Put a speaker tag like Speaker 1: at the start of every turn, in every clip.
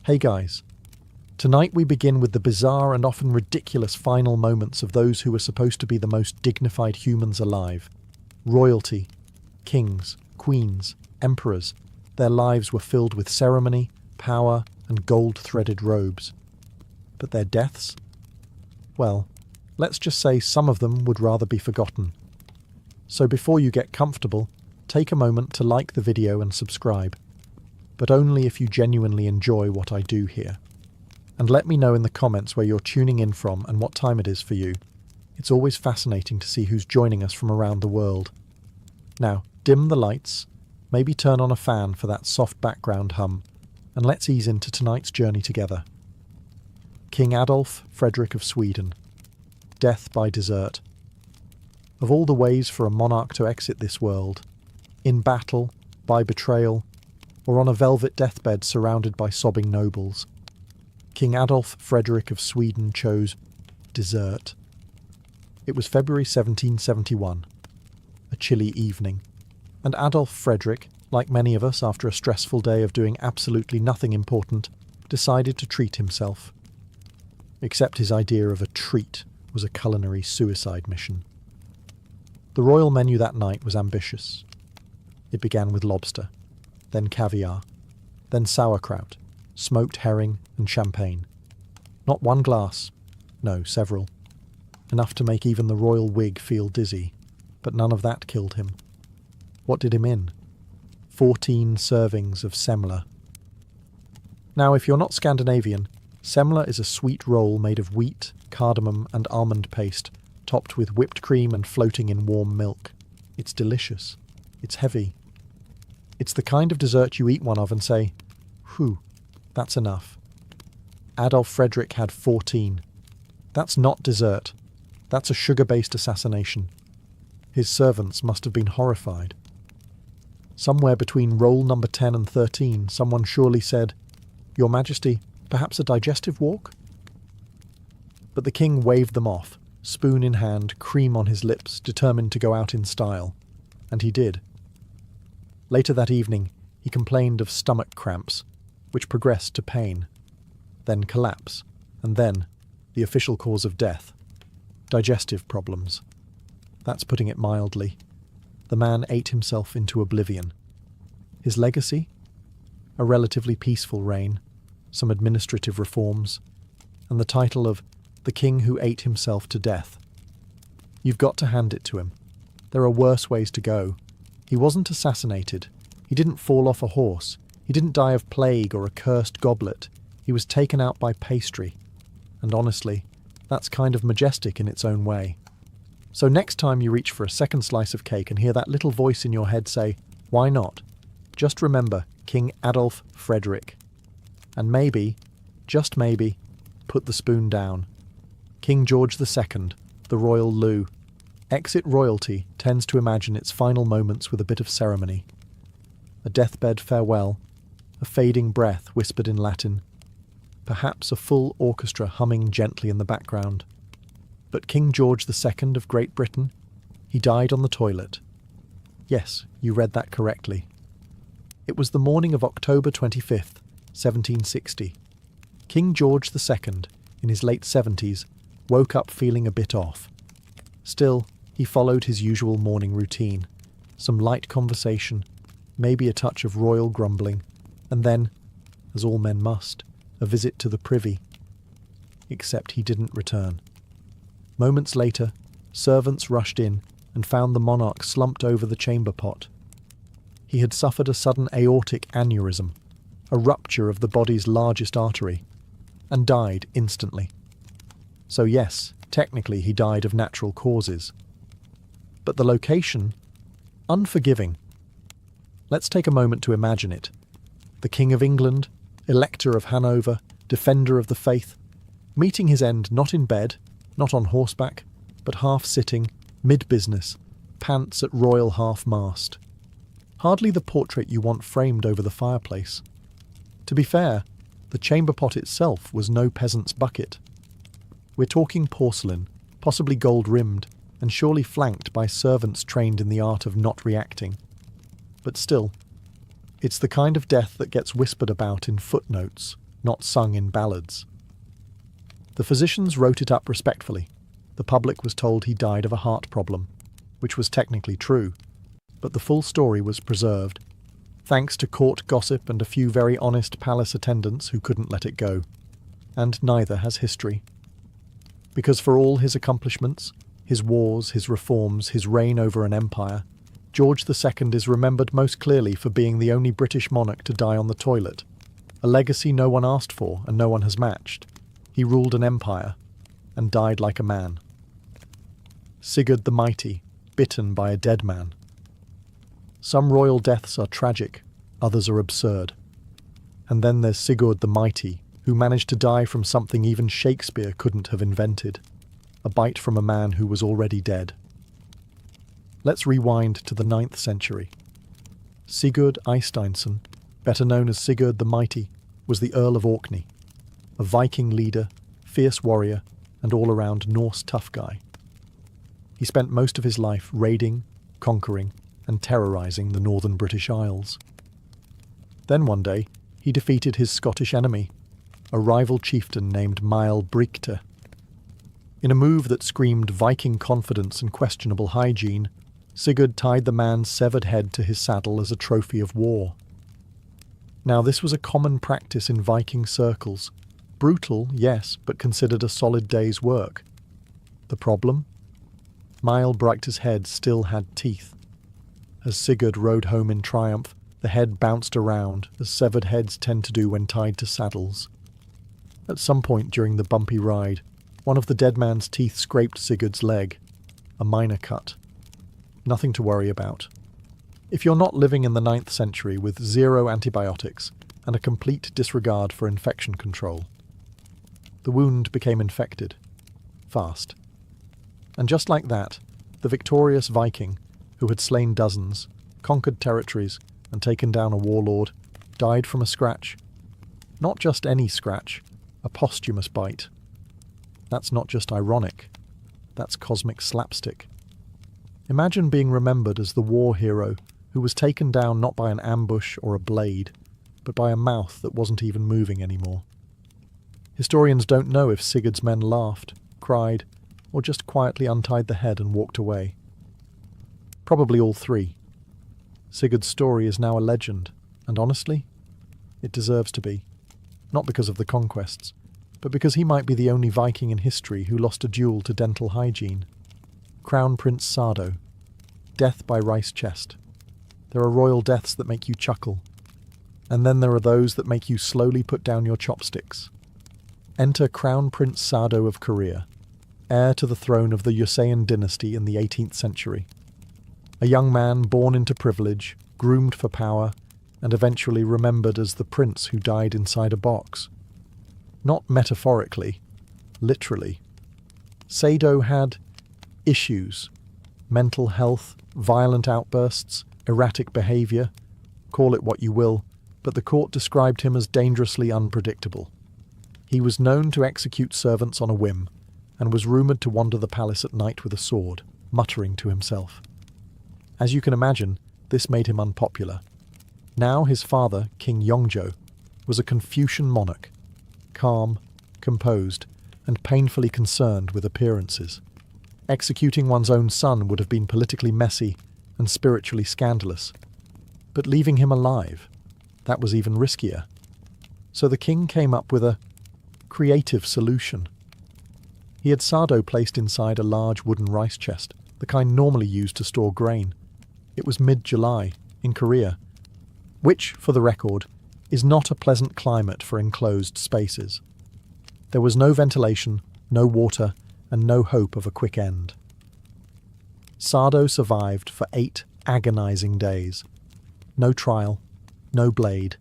Speaker 1: Hey guys, tonight we begin with the bizarre and often ridiculous final moments of those who were supposed to be the most dignified humans alive. Royalty, kings, queens, emperors. Their lives were filled with ceremony, power, and gold-threaded robes. But their deaths? Well, let's just say some of them would rather be forgotten. So before you get comfortable, take a moment to like the video and subscribe. But only if you genuinely enjoy what I do here. And let me know in the comments where you're tuning in from and what time it is for you. It's always fascinating to see who's joining us from around the world. Now, dim the lights, maybe turn on a fan for that soft background hum, and let's ease into tonight's journey together. King Adolf Frederick of Sweden. Death by desert. Of all the ways for a monarch to exit this world, in battle, by betrayal, or on a velvet deathbed surrounded by sobbing nobles, King Adolf Frederick of Sweden chose desert. It was February 1771, a chilly evening, and Adolf Frederick, like many of us after a stressful day of doing absolutely nothing important, decided to treat himself. Except his idea of a treat was a culinary suicide mission. The royal menu that night was ambitious. It began with lobster, then caviar, then sauerkraut, smoked herring and champagne. Not one glass, no, several. Enough to make even the royal wig feel dizzy, but none of that killed him. What did him in? 14 servings of semla. Now, if you're not Scandinavian, semla is a sweet roll made of wheat, cardamom and almond paste, topped with whipped cream and floating in warm milk. It's delicious. It's heavy. It's the kind of dessert you eat one of and say, "Whew, that's enough." Adolf Frederick had 14. That's not dessert. That's a sugar-based assassination. His servants must have been horrified. Somewhere between roll number 10 and 13, someone surely said, "Your Majesty, perhaps a digestive walk?" But the king waved them off, spoon in hand, cream on his lips, determined to go out in style. And he did. Later that evening, he complained of stomach cramps, which progressed to pain, then collapse, and then the official cause of death, digestive problems. That's putting it mildly. The man ate himself into oblivion. His legacy? A relatively peaceful reign, some administrative reforms, and the title of the king who ate himself to death. You've got to hand it to him. There are worse ways to go. He wasn't assassinated. He didn't fall off a horse. He didn't die of plague or a cursed goblet. He was taken out by pastry. And honestly, that's kind of majestic in its own way. So next time you reach for a second slice of cake and hear that little voice in your head say, "Why not?" just remember King Adolf Frederick. And maybe, just maybe, put the spoon down. King George II, the royal Lou. Exit royalty tends to imagine its final moments with a bit of ceremony. A deathbed farewell, a fading breath whispered in Latin, perhaps a full orchestra humming gently in the background. But King George II of Great Britain, he died on the toilet. Yes, you read that correctly. It was the morning of October 25th, 1760. King George II, in his late 70s, woke up feeling a bit off. Still, he followed his usual morning routine. Some light conversation, maybe a touch of royal grumbling, and then, as all men must, a visit to the privy. Except he didn't return. Moments later, servants rushed in and found the monarch slumped over the chamber pot. He had suffered a sudden aortic aneurysm, a rupture of the body's largest artery, and died instantly. So yes, technically he died of natural causes. But the location? Unforgiving. Let's take a moment to imagine it. The King of England, Elector of Hanover, defender of the faith, meeting his end not in bed, not on horseback, but half-sitting, mid-business, pants at royal half-mast. Hardly the portrait you want framed over the fireplace. To be fair, the chamber pot itself was no peasant's bucket. We're talking porcelain, possibly gold-rimmed, and surely flanked by servants trained in the art of not reacting. But still, it's the kind of death that gets whispered about in footnotes, not sung in ballads. The physicians wrote it up respectfully. The public was told he died of a heart problem, which was technically true, but the full story was preserved, thanks to court gossip and a few very honest palace attendants who couldn't let it go. And neither has history. Because for all his accomplishments, his wars, his reforms, his reign over an empire, George II is remembered most clearly for being the only British monarch to die on the toilet, a legacy no one asked for and no one has matched. He ruled an empire and died like a man. Sigurd the Mighty, bitten by a dead man. Some royal deaths are tragic, others are absurd. And then there's Sigurd the Mighty, who managed to die from something even Shakespeare couldn't have invented, a bite from a man who was already dead. Let's rewind to the 9th century. Sigurd Eysteinsson, better known as Sigurd the Mighty, was the Earl of Orkney, a Viking leader, fierce warrior, and all-around Norse tough guy. He spent most of his life raiding, conquering, and terrorising the northern British Isles. Then one day, he defeated his Scottish enemy, a rival chieftain named Mael Brigte. In a move that screamed Viking confidence and questionable hygiene, Sigurd tied the man's severed head to his saddle as a trophy of war. Now this was a common practice in Viking circles. Brutal, yes, but considered a solid day's work. The problem? Mael Brigte's head still had teeth. As Sigurd rode home in triumph, the head bounced around, as severed heads tend to do when tied to saddles. At some point during the bumpy ride, one of the dead man's teeth scraped Sigurd's leg, a minor cut. Nothing to worry about. If you're not living in the 9th century with 0 antibiotics and a complete disregard for infection control. The wound became infected. Fast. And just like that, the victorious Viking, who had slain dozens, conquered territories, and taken down a warlord, died from a scratch. Not just any scratch, a posthumous bite. That's not just ironic, that's cosmic slapstick. Imagine being remembered as the war hero who was taken down not by an ambush or a blade, but by a mouth that wasn't even moving anymore. Historians don't know if Sigurd's men laughed, cried, or just quietly untied the head and walked away. Probably all three. Sigurd's story is now a legend, and honestly, it deserves to be. Not because of the conquests, but because he might be the only Viking in history who lost a duel to dental hygiene. Crown Prince Sardo. Death by rice chest. There are royal deaths that make you chuckle, and then there are those that make you slowly put down your chopsticks. Enter Crown Prince Sardo of Korea, heir to the throne of the Joseon dynasty in the 18th century. A young man born into privilege, groomed for power, and eventually remembered as the prince who died inside a box. Not metaphorically, literally. Sardo had issues. Mental health, violent outbursts, erratic behaviour, call it what you will, but the court described him as dangerously unpredictable. He was known to execute servants on a whim, and was rumoured to wander the palace at night with a sword, muttering to himself. As you can imagine, this made him unpopular. Now his father, King Yongjo, was a Confucian monarch, calm, composed, and painfully concerned with appearances. Executing one's own son would have been politically messy and spiritually scandalous. But leaving him alive, that was even riskier. So the king came up with a creative solution. He had Sardo placed inside a large wooden rice chest, the kind normally used to store grain. It was mid-July, in Korea, which, for the record, is not a pleasant climate for enclosed spaces. There was no ventilation, no water, and no hope of a quick end. Sardo survived for 8 agonizing days. No trial, no blade,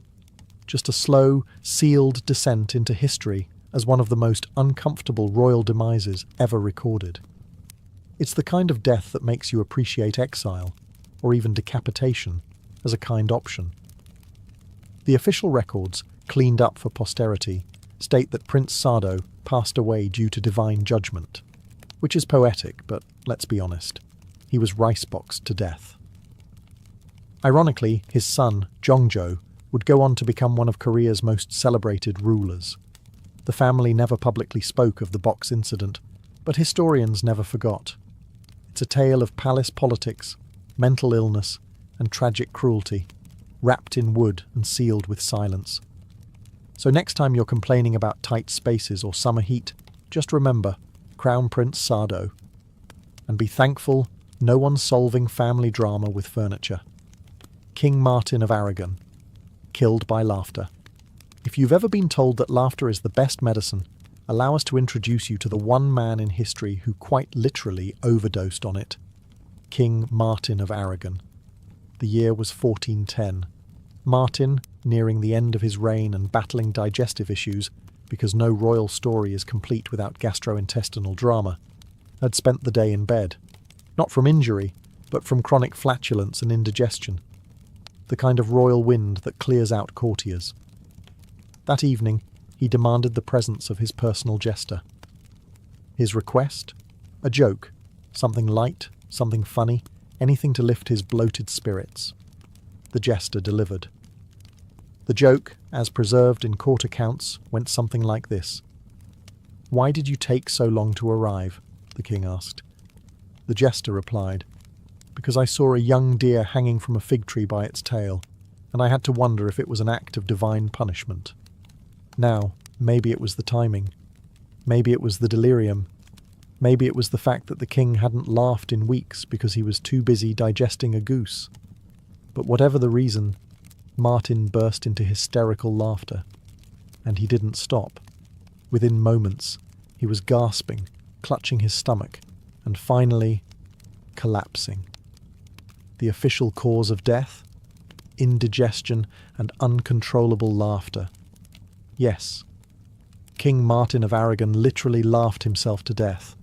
Speaker 1: just a slow, sealed descent into history as one of the most uncomfortable royal demises ever recorded. It's the kind of death that makes you appreciate exile, or even decapitation, as a kind option. The official records, cleaned up for posterity, state that Prince Sardo passed away due to divine judgment, which is poetic, but let's be honest, he was rice-boxed to death. Ironically, his son, Jongjo, would go on to become one of Korea's most celebrated rulers. The family never publicly spoke of the box incident, but historians never forgot. It's a tale of palace politics, mental illness, and tragic cruelty, wrapped in wood and sealed with silence. So next time you're complaining about tight spaces or summer heat, just remember Crown Prince Sado. And be thankful no one's solving family drama with furniture. King Martin of Aragon, killed by laughter. If you've ever been told that laughter is the best medicine, allow us to introduce you to the one man in history who quite literally overdosed on it. King Martin of Aragon. The year was 1410. Martin, nearing the end of his reign and battling digestive issues, because no royal story is complete without gastrointestinal drama, had spent the day in bed. Not from injury, but from chronic flatulence and indigestion. The kind of royal wind that clears out courtiers. That evening, he demanded the presence of his personal jester. His request? A joke. Something light, something funny, anything to lift his bloated spirits. The jester delivered. The joke, as preserved in court accounts, went something like this. "Why did you take so long to arrive?" the king asked. The jester replied, "Because I saw a young deer hanging from a fig tree by its tail, and I had to wonder if it was an act of divine punishment." Now, maybe it was the timing. Maybe it was the delirium. Maybe it was the fact that the king hadn't laughed in weeks because he was too busy digesting a goose. But whatever the reason, Martin burst into hysterical laughter. And he didn't stop. Within moments, he was gasping, clutching his stomach, and finally, collapsing. The official cause of death? Indigestion and uncontrollable laughter. Yes, King Martin of Aragon literally laughed himself to death.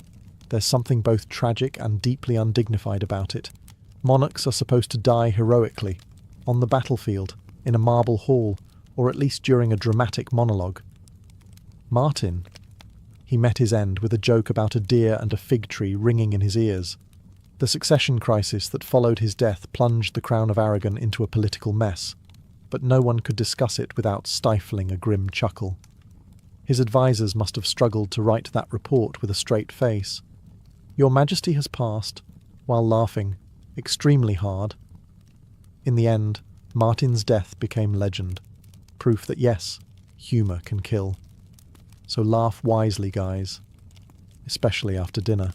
Speaker 1: There's something both tragic and deeply undignified about it. Monarchs are supposed to die heroically, on the battlefield, in a marble hall, or at least during a dramatic monologue. Martin, he met his end with a joke about a deer and a fig tree ringing in his ears. The succession crisis that followed his death plunged the crown of Aragon into a political mess, but no one could discuss it without stifling a grim chuckle. His advisers must have struggled to write that report with a straight face. Your Majesty has passed, while laughing, extremely hard. In the end, Martin's death became legend, proof that yes, humour can kill. So laugh wisely, guys, especially after dinner.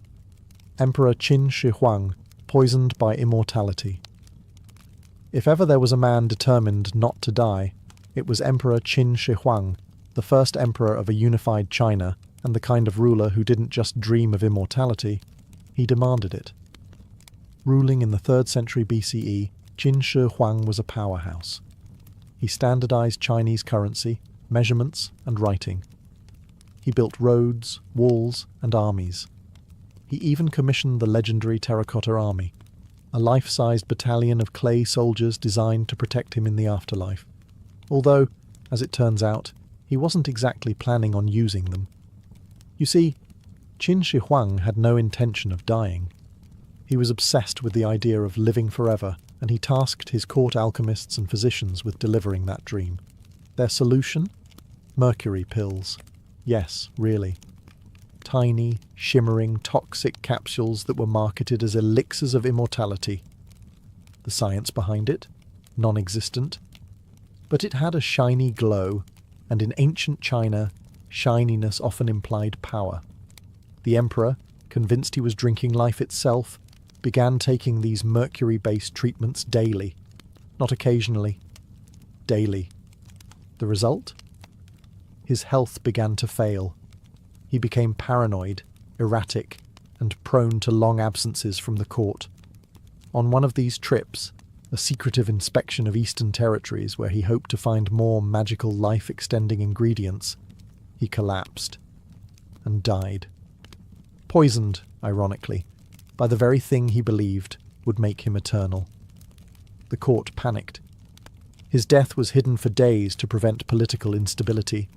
Speaker 1: Emperor Qin Shi Huang, poisoned by immortality. If ever there was a man determined not to die, it was Emperor Qin Shi Huang, the first emperor of a unified China, and the kind of ruler who didn't just dream of immortality, he demanded it. Ruling in the 3rd century BCE, Qin Shi Huang was a powerhouse. He standardized Chinese currency, measurements, and writing. He built roads, walls, and armies. He even commissioned the legendary Terracotta Army, a life-sized battalion of clay soldiers designed to protect him in the afterlife. Although, as it turns out, he wasn't exactly planning on using them. You see, Qin Shi Huang had no intention of dying. He was obsessed with the idea of living forever, and he tasked his court alchemists and physicians with delivering that dream. Their solution? Mercury pills. Yes, really. Tiny, shimmering, toxic capsules that were marketed as elixirs of immortality. The science behind it? Non-existent. But it had a shiny glow, and in ancient China, shininess often implied power. The emperor, convinced he was drinking life itself, began taking these mercury-based treatments daily. Not occasionally. Daily. The result? His health began to fail. He became paranoid, erratic, and prone to long absences from the court. On one of these trips, a secretive inspection of Eastern territories where he hoped to find more magical life-extending ingredients, he collapsed and died. Poisoned, ironically, by the very thing he believed would make him eternal. The court panicked. His death was hidden for days to prevent political instability.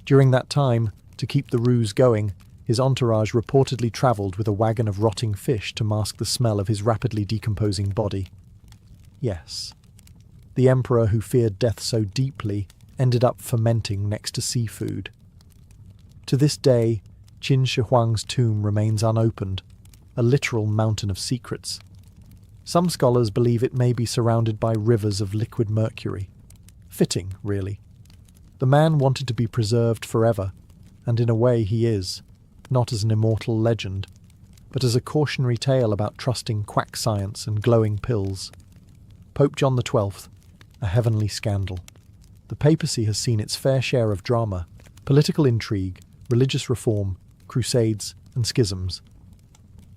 Speaker 1: During that time, to keep the ruse going, his entourage reportedly travelled with a wagon of rotting fish to mask the smell of his rapidly decomposing body. Yes, The emperor who feared death so deeply ended up fermenting next to seafood. To this day, Qin Shi Huang's tomb remains unopened, a literal mountain of secrets. Some scholars believe it may be surrounded by rivers of liquid mercury. Fitting, really. The man wanted to be preserved forever, and in a way he is, not as an immortal legend, but as a cautionary tale about trusting quack science and glowing pills. Pope John XII, a heavenly scandal. The papacy has seen its fair share of drama, political intrigue, religious reform, crusades, and schisms.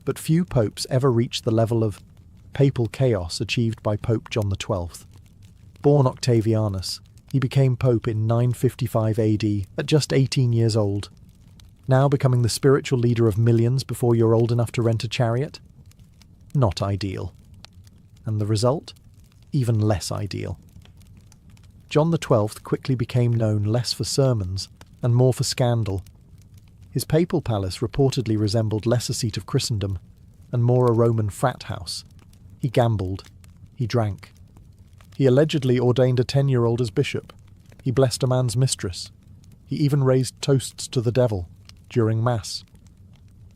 Speaker 1: But few popes ever reached the level of papal chaos achieved by Pope John XII. Born Octavianus, he became pope in 955 AD at just 18 years old. Now becoming the spiritual leader of millions before you're old enough to rent a chariot? Not ideal. And the result? Even less ideal. John XII quickly became known less for sermons and more for scandal. His papal palace reportedly resembled less a seat of Christendom and more a Roman frat house. He gambled. He drank. He allegedly ordained a 10-year-old as bishop. He blessed a man's mistress. He even raised toasts to the devil during Mass.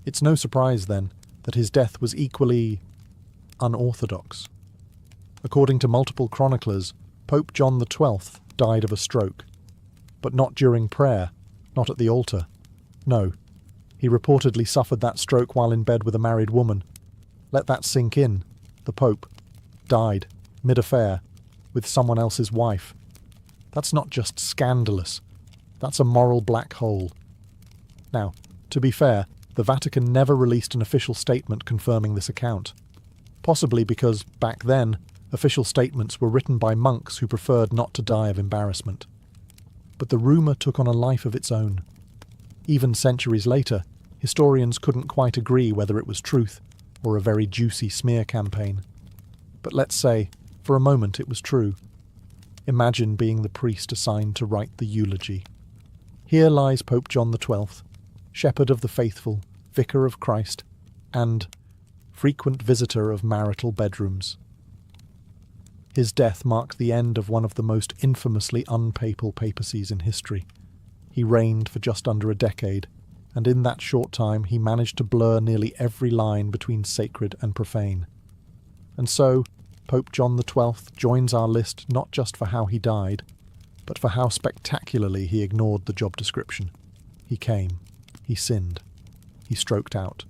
Speaker 1: It's no surprise, then, that his death was equally unorthodox. According to multiple chroniclers, Pope John XII died of a stroke. But not during prayer, not at the altar. No, he reportedly suffered that stroke while in bed with a married woman. Let that sink in. The Pope died, mid-affair, with someone else's wife. That's not just scandalous. That's a moral black hole. Now, to be fair, the Vatican never released an official statement confirming this account. Possibly because, back then, official statements were written by monks who preferred not to die of embarrassment. But the rumour took on a life of its own. Even centuries later, historians couldn't quite agree whether it was truth or a very juicy smear campaign. But let's say, for a moment, it was true. Imagine being the priest assigned to write the eulogy. Here lies Pope John XII, shepherd of the faithful, vicar of Christ, and frequent visitor of marital bedrooms. His death marked the end of one of the most infamously unpapal papacies in history. He reigned for just under a decade, and in that short time he managed to blur nearly every line between sacred and profane. And so, Pope John XII joins our list not just for how he died, but for how spectacularly he ignored the job description. He came, he sinned, he stroked out.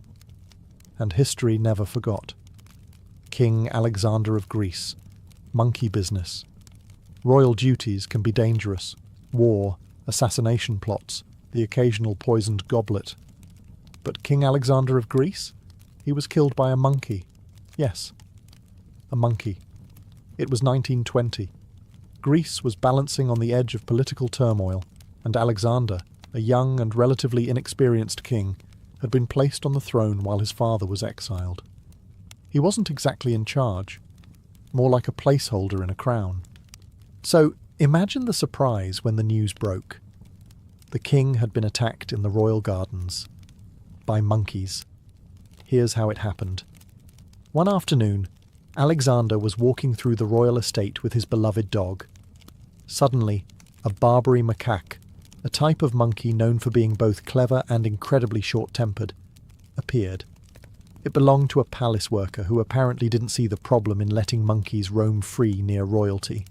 Speaker 1: And history never forgot. King Alexander of Greece, monkey business. Royal duties can be dangerous. War, assassination plots, the occasional poisoned goblet. But King Alexander of Greece? He was killed by a monkey. Yes, a monkey. It was 1920. Greece was balancing on the edge of political turmoil, and Alexander, a young and relatively inexperienced king, had been placed on the throne while his father was exiled. He wasn't exactly in charge, more like a placeholder in a crown. So imagine the surprise when the news broke. The king had been attacked in the royal gardens by monkeys. Here's how it happened. One afternoon, Alexander was walking through the royal estate with his beloved dog. Suddenly, a Barbary macaque, a type of monkey known for being both clever and incredibly short-tempered, appeared. It belonged to a palace worker who apparently didn't see the problem in letting monkeys roam free near royalty.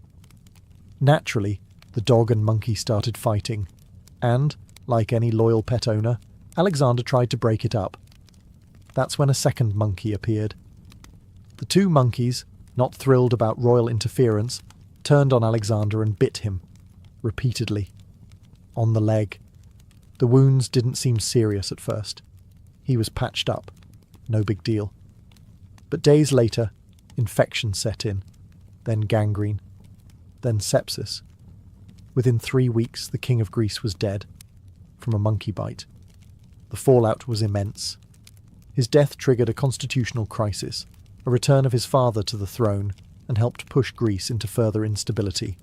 Speaker 1: Naturally, the dog and monkey started fighting, and, like any loyal pet owner, Alexander tried to break it up. That's when a second monkey appeared. The two monkeys, not thrilled about royal interference, turned on Alexander and bit him, repeatedly. On the leg. The wounds didn't seem serious at first. He was patched up. No big deal. But days later, infection set in, then gangrene, then sepsis. Within 3 weeks, the King of Greece was dead, from a monkey bite. The fallout was immense. His death triggered a constitutional crisis, a return of his father to the throne, and helped push Greece into further instability.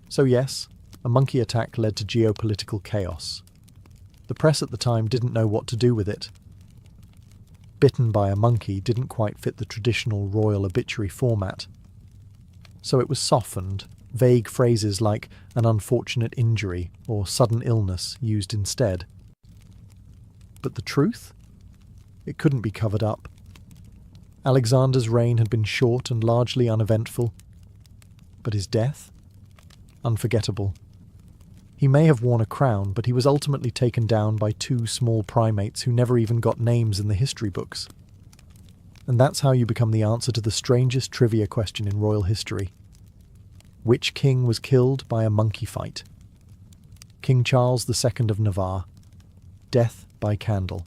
Speaker 1: So yes, a monkey attack led to geopolitical chaos. The press at the time didn't know what to do with it. Bitten by a monkey didn't quite fit the traditional royal obituary format. so it was softened, vague phrases like an unfortunate injury or sudden illness used instead. But the truth? It couldn't be covered up. Alexander's reign had been short and largely uneventful, but his death? Unforgettable. He may have worn a crown, but he was ultimately taken down by two small primates who never even got names in the history books. And that's how you become the answer to the strangest trivia question in royal history. Which king was killed by a monkey fight? King Charles II of Navarre. Death by candle.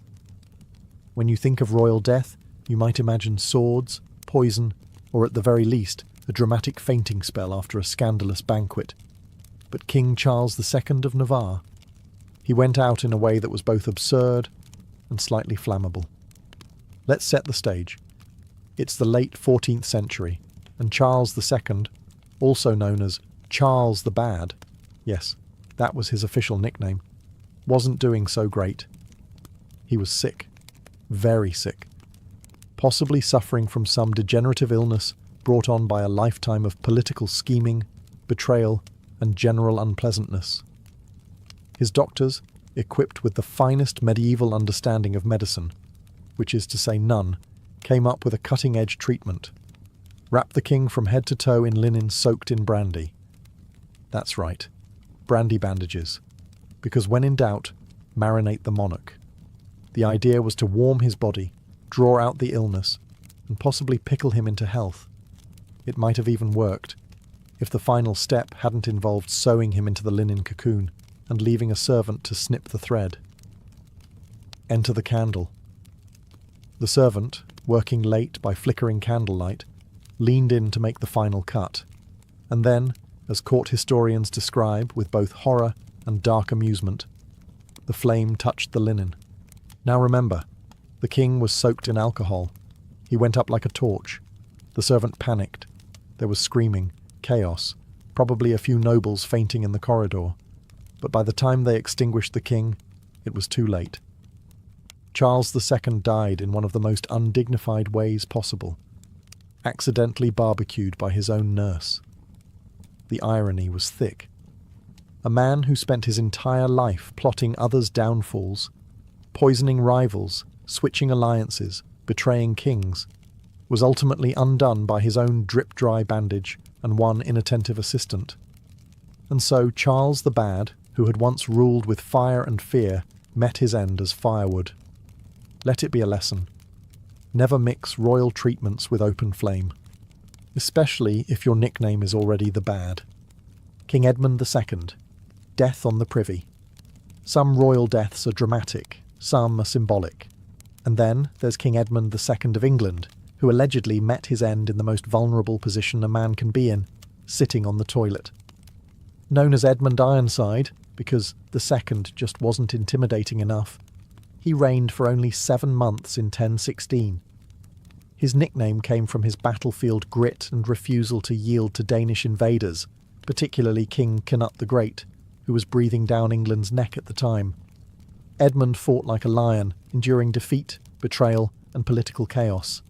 Speaker 1: When you think of royal death, you might imagine swords, poison, or at the very least, a dramatic fainting spell after a scandalous banquet. But King Charles II of Navarre, he went out in a way that was both absurd and slightly flammable. Let's set the stage. It's the late 14th century, and Charles II, also known as Charles the Bad, yes, that was his official nickname, wasn't doing so great. He was sick, very sick, possibly suffering from some degenerative illness brought on by a lifetime of political scheming, betrayal, and general unpleasantness. His doctors, equipped with the finest medieval understanding of medicine, which is to say none, came up with a cutting-edge treatment. Wrap the king from head to toe in linen soaked in brandy. That's right, brandy bandages. Because when in doubt, marinate the monarch. The idea was to warm his body, draw out the illness, and possibly pickle him into health. It might have even worked, if the final step hadn't involved sewing him into the linen cocoon and leaving a servant to snip the thread. Enter the candle. The servant, working late by flickering candlelight, leaned in to make the final cut, and then, as court historians describe with both horror and dark amusement, the flame touched the linen. Now remember, the king was soaked in alcohol. He went up like a torch. The servant panicked. There was screaming, chaos, probably a few nobles fainting in the corridor. But by the time they extinguished the king, it was too late. Charles II died in one of the most undignified ways possible, accidentally barbecued by his own nurse. The irony was thick. A man who spent his entire life plotting others' downfalls, poisoning rivals, switching alliances, betraying kings, was ultimately undone by his own drip-dry bandage and one inattentive assistant. And so Charles the Bad, who had once ruled with fire and fear, met his end as firewood. Let it be a lesson. Never mix royal treatments with open flame, especially if your nickname is already the Bad. King Edmund II, death on the privy. Some royal deaths are dramatic, some are symbolic. And then there's King Edmund II of England, who allegedly met his end in the most vulnerable position a man can be in, sitting on the toilet. Known as Edmund Ironside, because the second just wasn't intimidating enough, he reigned for only 7 months in 1016. His nickname came from his battlefield grit and refusal to yield to Danish invaders, particularly King Canute the Great, who was breathing down England's neck at the time. Edmund fought like a lion, enduring defeat, betrayal, and political chaos.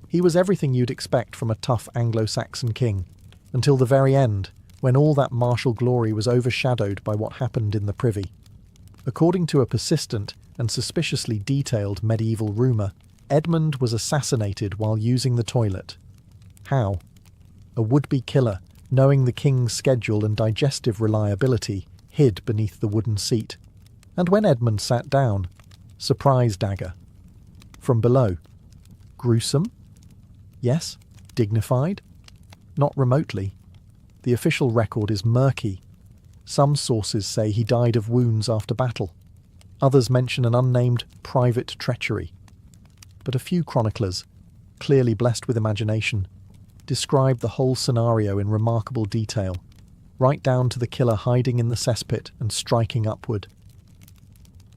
Speaker 1: He was everything you'd expect from a tough Anglo-Saxon king, until the very end, when all that martial glory was overshadowed by what happened in the privy. According to a persistent and suspiciously detailed medieval rumour, Edmund was assassinated while using the toilet. How? A would-be killer, knowing the king's schedule and digestive reliability, hid beneath the wooden seat. And when Edmund sat down, surprise dagger. From below. Gruesome? Yes. Dignified? Not remotely. The official record is murky. Some sources say he died of wounds after battle. Others mention an unnamed private treachery. But a few chroniclers, clearly blessed with imagination, describe the whole scenario in remarkable detail, right down to the killer hiding in the cesspit and striking upward.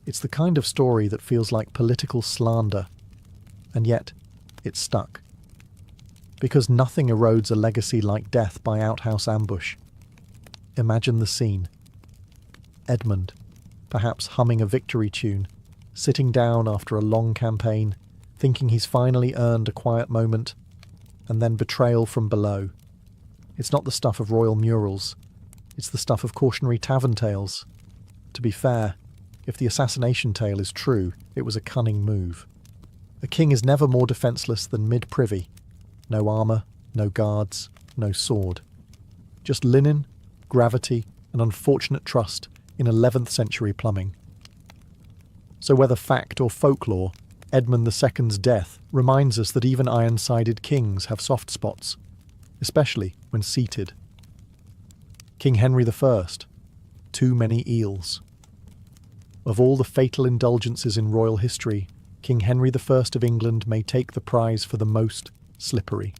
Speaker 1: It's the kind of story that feels like political slander, and yet it's stuck. Because nothing erodes a legacy like death by outhouse ambush. Imagine the scene. Edmund, perhaps humming a victory tune, sitting down after a long campaign, thinking he's finally earned a quiet moment, and then betrayal from below. It's not the stuff of royal murals. It's the stuff of cautionary tavern tales. To be fair, if the assassination tale is true, it was a cunning move. A king is never more defenceless than mid-privy. No armour, no guards, no sword. Just linen, gravity, and unfortunate trust in 11th century plumbing. So whether fact or folklore, Edmund II's death reminds us that even iron-sided kings have soft spots, especially when seated. King Henry I, too many eels. Of all the fatal indulgences in royal history, King Henry I of England may take the prize for the most slippery.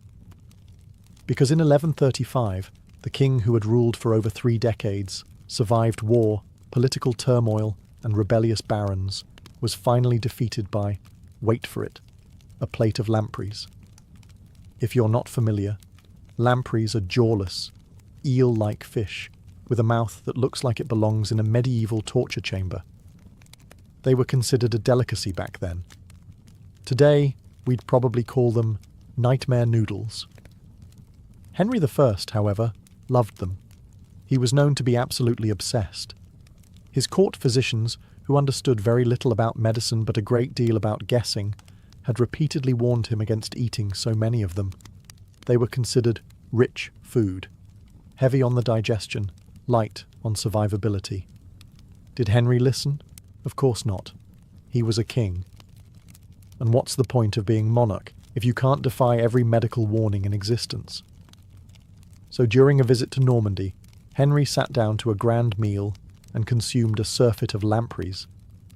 Speaker 1: Because in 1135, the king who had ruled for over 3 decades, survived war, political turmoil, and rebellious barons, was finally defeated by, wait for it, a plate of lampreys. If you're not familiar, lampreys are jawless, eel-like fish with a mouth that looks like it belongs in a medieval torture chamber. They were considered a delicacy back then. Today, we'd probably call them nightmare noodles. Henry I, however, loved them. He was known to be absolutely obsessed. His court physicians, who understood very little about medicine but a great deal about guessing, had repeatedly warned him against eating so many of them. They were considered rich food, heavy on the digestion, light on survivability. Did Henry listen? Of course not. He was a king. And what's the point of being monarch if you can't defy every medical warning in existence? So during a visit to Normandy, Henry sat down to a grand meal and consumed a surfeit of lampreys,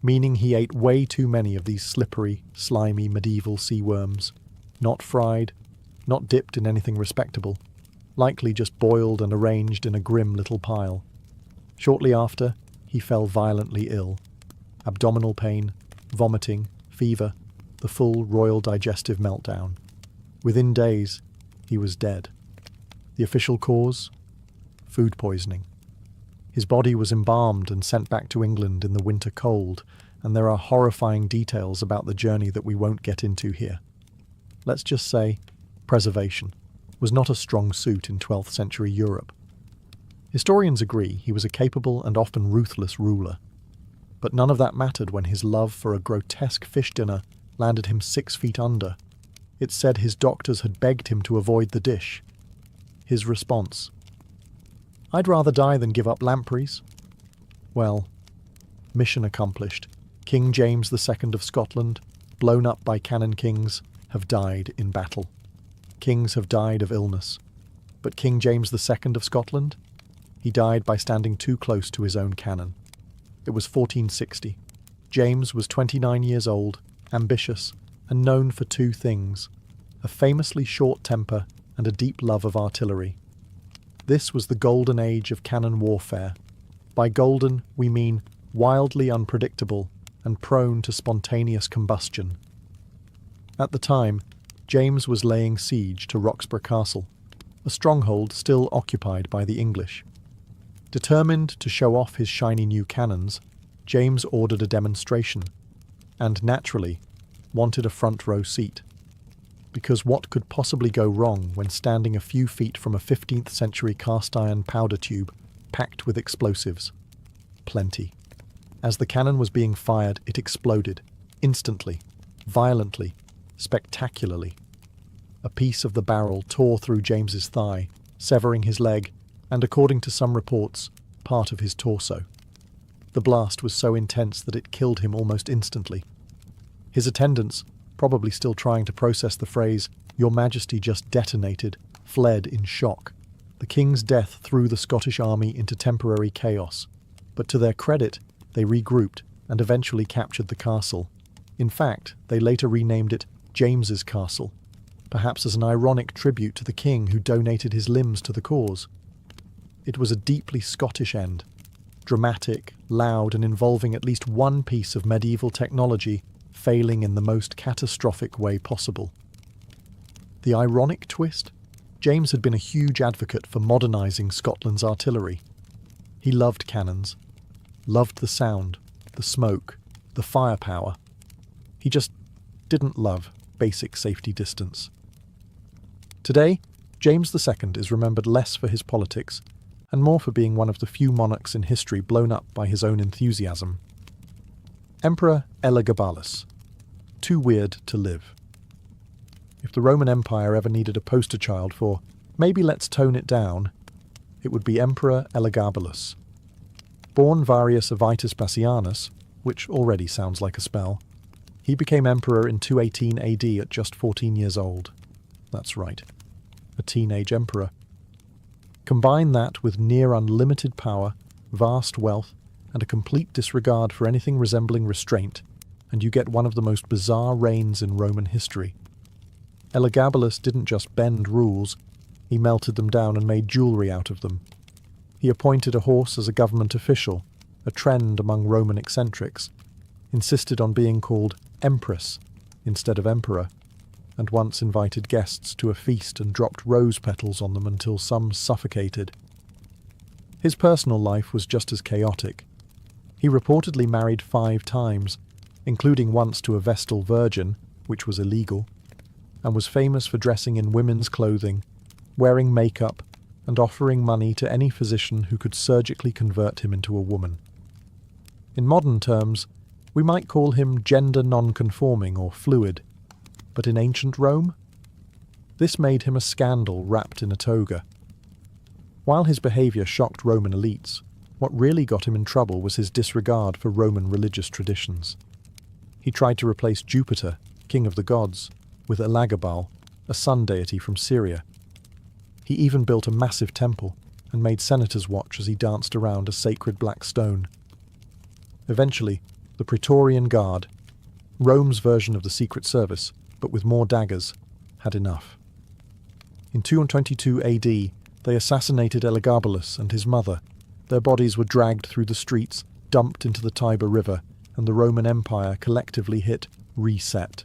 Speaker 1: meaning he ate way too many of these slippery, slimy medieval sea worms, not fried, not dipped in anything respectable, likely just boiled and arranged in a grim little pile. Shortly after, he fell violently ill. Abdominal pain, vomiting, fever, the full royal digestive meltdown. Within days, he was dead. The official cause? Food poisoning. His body was embalmed and sent back to England in the winter cold, and there are horrifying details about the journey that we won't get into here. Let's just say, preservation was not a strong suit in 12th century Europe. Historians agree he was a capable and often ruthless ruler. But none of that mattered when his love for a grotesque fish dinner landed him 6 feet under. It's said his doctors had begged him to avoid the dish. His response: "I'd rather die than give up lampreys." Well, mission accomplished. King James II of Scotland, blown up by cannon kings, have died in battle. Kings have died of illness. But King James II of Scotland? He died by standing too close to his own cannon. It was 1460. James was 29 years old, ambitious, and known for 2 things: a famously short temper and a deep love of artillery. This was the golden age of cannon warfare. By golden, we mean wildly unpredictable and prone to spontaneous combustion. At the time, James was laying siege to Roxburgh Castle, a stronghold still occupied by the English. Determined to show off his shiny new cannons, James ordered a demonstration, and naturally wanted a front row seat. Because what could possibly go wrong when standing a few feet from a 15th century cast iron powder tube packed with explosives? Plenty. As the cannon was being fired, it exploded, instantly, violently, spectacularly. A piece of the barrel tore through James's thigh, severing his leg, and according to some reports, part of his torso. The blast was so intense that it killed him almost instantly. His attendants, probably still trying to process the phrase, "Your Majesty just detonated," fled in shock. The king's death threw the Scottish army into temporary chaos, but to their credit, they regrouped and eventually captured the castle. In fact, they later renamed it James's Castle, perhaps as an ironic tribute to the king who donated his limbs to the cause. It was a deeply Scottish end, dramatic, loud, and involving at least one piece of medieval technology failing in the most catastrophic way possible. The ironic twist? James had been a huge advocate for modernising Scotland's artillery. He loved cannons, loved the sound, the smoke, the firepower. He just didn't love basic safety distance. Today, James II is remembered less for his politics and more for being one of the few monarchs in history blown up by his own enthusiasm. Emperor Elagabalus. Too weird to live. If the Roman Empire ever needed a poster child for, maybe let's tone it down, it would be Emperor Elagabalus. Born Varius Avitus Bassianus, which already sounds like a spell, he became emperor in 218 AD at just 14 years old. That's right, a teenage emperor. Combine that with near unlimited power, vast wealth, and a complete disregard for anything resembling restraint, and you get one of the most bizarre reigns in Roman history. Elagabalus didn't just bend rules, he melted them down and made jewellery out of them. He appointed a horse as a government official, a trend among Roman eccentrics, insisted on being called empress instead of emperor, and once invited guests to a feast and dropped rose petals on them until some suffocated. His personal life was just as chaotic. He reportedly married 5 times, including once to a Vestal virgin, which was illegal, and was famous for dressing in women's clothing, wearing makeup, and offering money to any physician who could surgically convert him into a woman. In modern terms, we might call him gender non-conforming or fluid, but in ancient Rome? This made him a scandal wrapped in a toga. While his behaviour shocked Roman elites, what really got him in trouble was his disregard for Roman religious traditions. He tried to replace Jupiter, king of the gods, with Elagabal, a sun deity from Syria. He even built a massive temple and made senators watch as he danced around a sacred black stone. Eventually, the Praetorian Guard, Rome's version of the Secret Service, but with more daggers, had enough. In 222 AD, they assassinated Elagabalus and his mother. Their bodies were dragged through the streets, dumped into the Tiber River, and the Roman Empire collectively hit reset.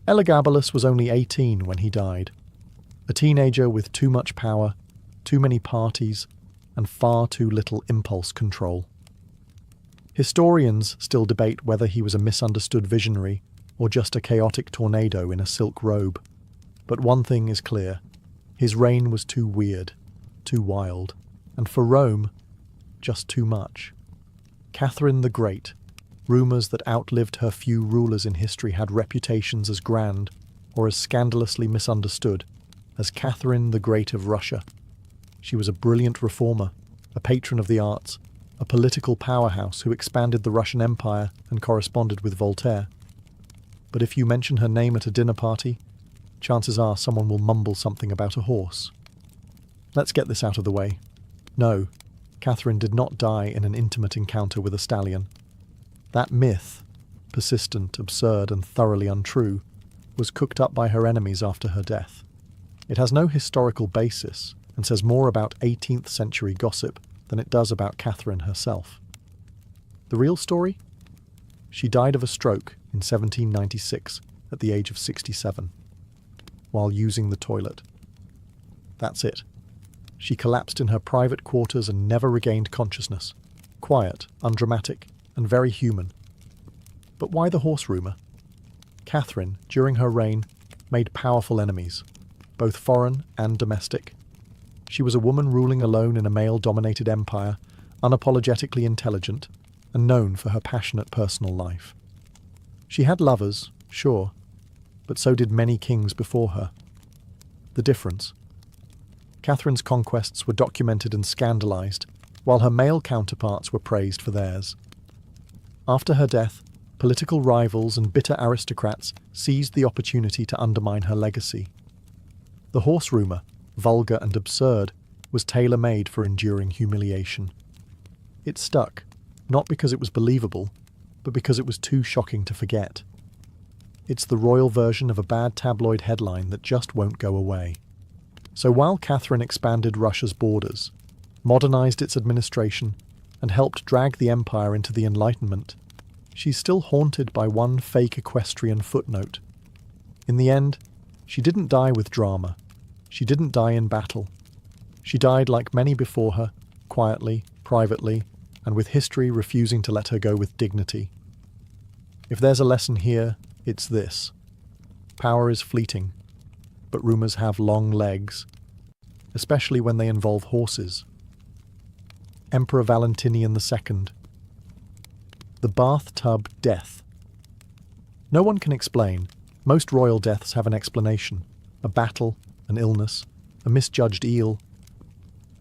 Speaker 1: Elagabalus was only 18 when he died. A teenager with too much power, too many parties, and far too little impulse control. Historians still debate whether he was a misunderstood visionary or just a chaotic tornado in a silk robe. But one thing is clear. His reign was too weird, too wild, and for Rome, just too much. Catherine the Great. Rumours that outlived her few rulers in history had reputations as grand, or as scandalously misunderstood, as Catherine the Great of Russia. She was a brilliant reformer, a patron of the arts, a political powerhouse who expanded the Russian Empire and corresponded with Voltaire. But if you mention her name at a dinner party, chances are someone will mumble something about a horse. Let's get this out of the way. No, Catherine did not die in an intimate encounter with a stallion. That myth, persistent, absurd, and thoroughly untrue, was cooked up by her enemies after her death. It has no historical basis and says more about 18th century gossip than it does about Catherine herself. The real story? She died of a stroke in 1796 at the age of 67, while using the toilet. That's it. She collapsed in her private quarters and never regained consciousness. Quiet, undramatic, and very human. But why the horse rumour? Catherine, during her reign, made powerful enemies, both foreign and domestic. She was a woman ruling alone in a male-dominated empire, unapologetically intelligent, and known for her passionate personal life. She had lovers, sure, but so did many kings before her. The difference? Catherine's conquests were documented and scandalised, while her male counterparts were praised for theirs. After her death, political rivals and bitter aristocrats seized the opportunity to undermine her legacy. The horse rumour, vulgar and absurd, was tailor-made for enduring humiliation. It stuck, not because it was believable, but because it was too shocking to forget. It's the royal version of a bad tabloid headline that just won't go away. So while Catherine expanded Russia's borders, modernised its administration, and helped drag the empire into the Enlightenment, she's still haunted by one fake equestrian footnote. In the end, she didn't die with drama. She didn't die in battle. She died like many before her, quietly, privately, and with history refusing to let her go with dignity. If there's a lesson here, it's this. Power is fleeting, but rumours have long legs, especially when they involve horses. Emperor Valentinian II. The bathtub death. No one can explain. Most royal deaths have an explanation. A battle, an illness, a misjudged eel.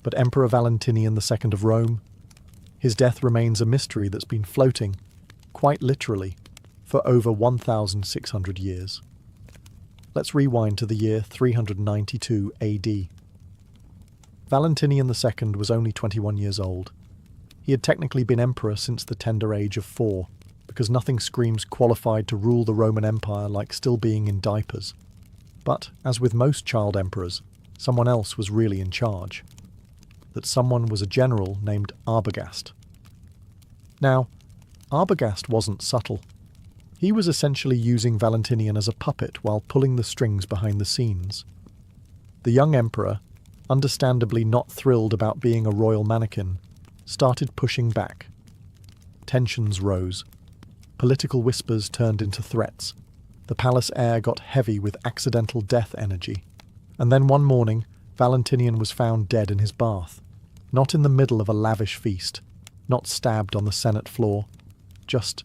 Speaker 1: But Emperor Valentinian II of Rome? His death remains a mystery that's been floating, quite literally, for over 1,600 years. Let's rewind to the year 392 AD. Valentinian II was only 21 years old. He had technically been emperor since the tender age of 4, because nothing screams qualified to rule the Roman Empire like still being in diapers. But, as with most child emperors, someone else was really in charge. That someone was a general named Arbogast. Now, Arbogast wasn't subtle. He was essentially using Valentinian as a puppet while pulling the strings behind the scenes. The young emperor, understandably not thrilled about being a royal mannequin, started pushing back. Tensions rose. Political whispers turned into threats. The palace air got heavy with accidental death energy. And then one morning, Valentinian was found dead in his bath. Not in the middle of a lavish feast, not stabbed on the Senate floor, just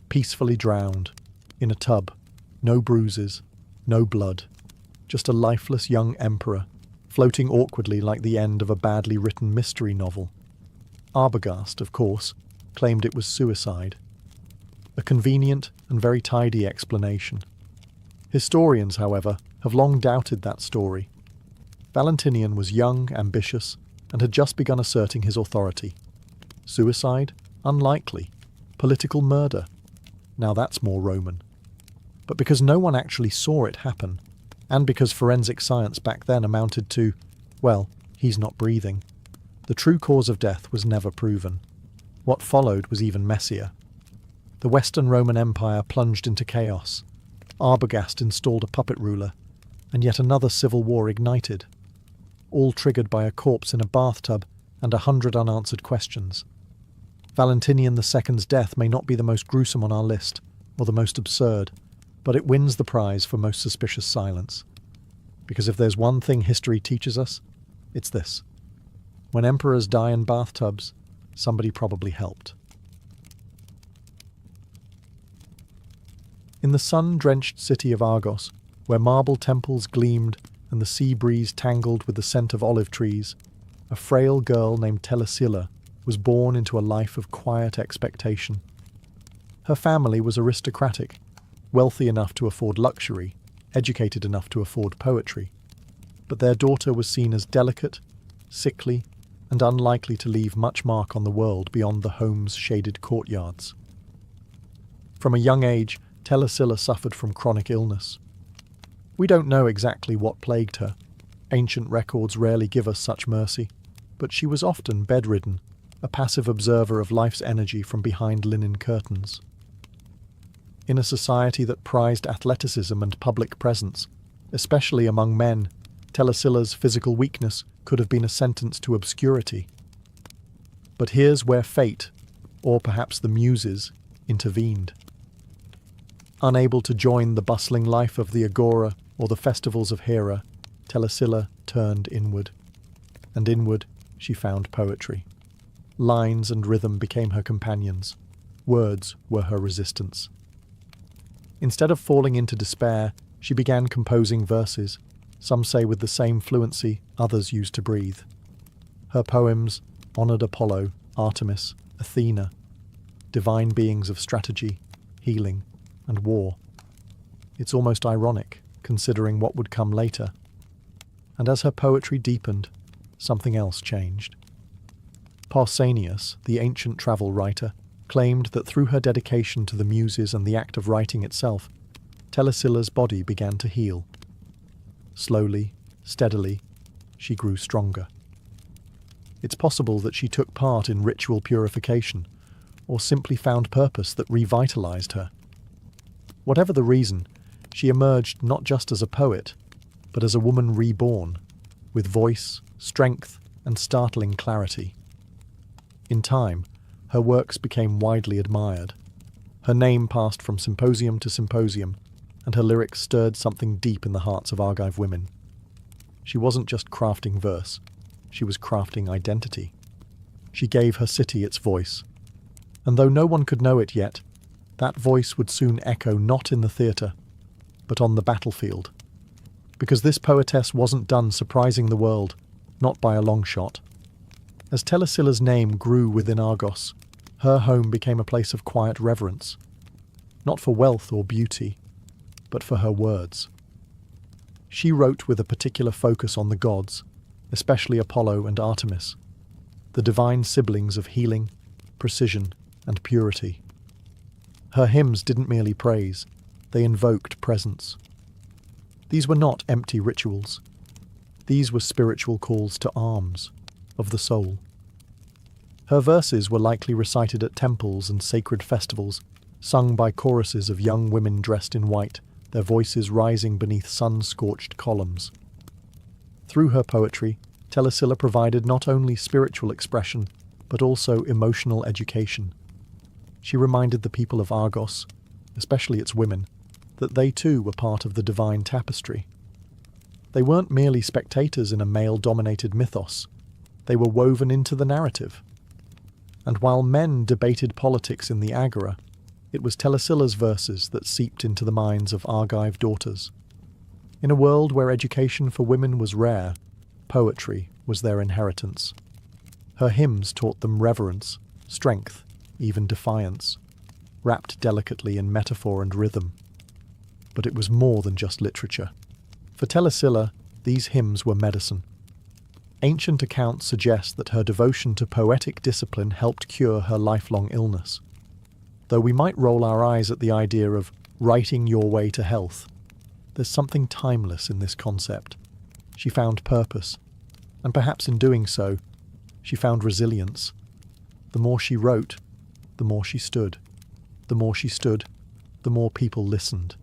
Speaker 1: peacefully drowned, in a tub, no bruises, no blood, just a lifeless young emperor, floating awkwardly like the end of a badly written mystery novel. Arbogast, of course, claimed it was suicide. A convenient and very tidy explanation. Historians, however, have long doubted that story. Valentinian was young, ambitious, and had just begun asserting his authority. Suicide? Unlikely. Political murder? Now that's more Roman. But because no one actually saw it happen, and because forensic science back then amounted to, well, he's not breathing, the true cause of death was never proven. What followed was even messier. The Western Roman Empire plunged into chaos. Arbogast installed a puppet ruler, and yet another civil war ignited, all triggered by a corpse in a bathtub and 100 unanswered questions. Valentinian II's death may not be the most gruesome on our list, or the most absurd, but it wins the prize for most suspicious silence. Because if there's one thing history teaches us, it's this. When emperors die in bathtubs, somebody probably helped. In the sun-drenched city of Argos, where marble temples gleamed and the sea breeze tangled with the scent of olive trees, a frail girl named Telesilla was born into a life of quiet expectation. Her family was aristocratic, wealthy enough to afford luxury, educated enough to afford poetry. But their daughter was seen as delicate, sickly, and unlikely to leave much mark on the world beyond the home's shaded courtyards. From a young age, Telesilla suffered from chronic illness. We don't know exactly what plagued her. Ancient records rarely give us such mercy, but she was often bedridden, a passive observer of life's energy from behind linen curtains. In a society that prized athleticism and public presence, especially among men, Telesilla's physical weakness could have been a sentence to obscurity. But here's where fate, or perhaps the muses, intervened. Unable to join the bustling life of the agora or the festivals of Hera, Telesilla turned inward. And inward she found poetry. Lines and rhythm became her companions. Words were her resistance. Instead of falling into despair, she began composing verses, some say with the same fluency others used to breathe. Her poems honoured Apollo, Artemis, Athena, divine beings of strategy, healing, and war. It's almost ironic, considering what would come later. And as her poetry deepened, something else changed. Pausanias, the ancient travel writer, claimed that through her dedication to the muses and the act of writing itself, Telesilla's body began to heal. Slowly, steadily, she grew stronger. It's possible that she took part in ritual purification, or simply found purpose that revitalized her. Whatever the reason, she emerged not just as a poet, but as a woman reborn, with voice, strength, and startling clarity. In time, her works became widely admired. Her name passed from symposium to symposium, and her lyrics stirred something deep in the hearts of Argive women. She wasn't just crafting verse, she was crafting identity. She gave her city its voice. And though no one could know it yet, that voice would soon echo not in the theatre, but on the battlefield. Because this poetess wasn't done surprising the world, not by a long shot. As Telesilla's name grew within Argos, her home became a place of quiet reverence, not for wealth or beauty, but for her words. She wrote with a particular focus on the gods, especially Apollo and Artemis, the divine siblings of healing, precision, and purity. Her hymns didn't merely praise, they invoked presence. These were not empty rituals. These were spiritual calls to arms, of the soul. Her verses were likely recited at temples and sacred festivals, sung by choruses of young women dressed in white, their voices rising beneath sun-scorched columns. Through her poetry, Telesilla provided not only spiritual expression, but also emotional education. She reminded the people of Argos, especially its women, that they too were part of the divine tapestry. They weren't merely spectators in a male-dominated mythos. They were woven into the narrative. And while men debated politics in the Agora, it was Telesilla's verses that seeped into the minds of Argive daughters. In a world where education for women was rare, poetry was their inheritance. Her hymns taught them reverence, strength, even defiance, wrapped delicately in metaphor and rhythm. But it was more than just literature. For Telesilla, these hymns were medicine. Ancient accounts suggest that her devotion to poetic discipline helped cure her lifelong illness. Though we might roll our eyes at the idea of writing your way to health, there's something timeless in this concept. She found purpose, and perhaps in doing so, she found resilience. The more she wrote, the more she stood. The more she stood, the more people listened.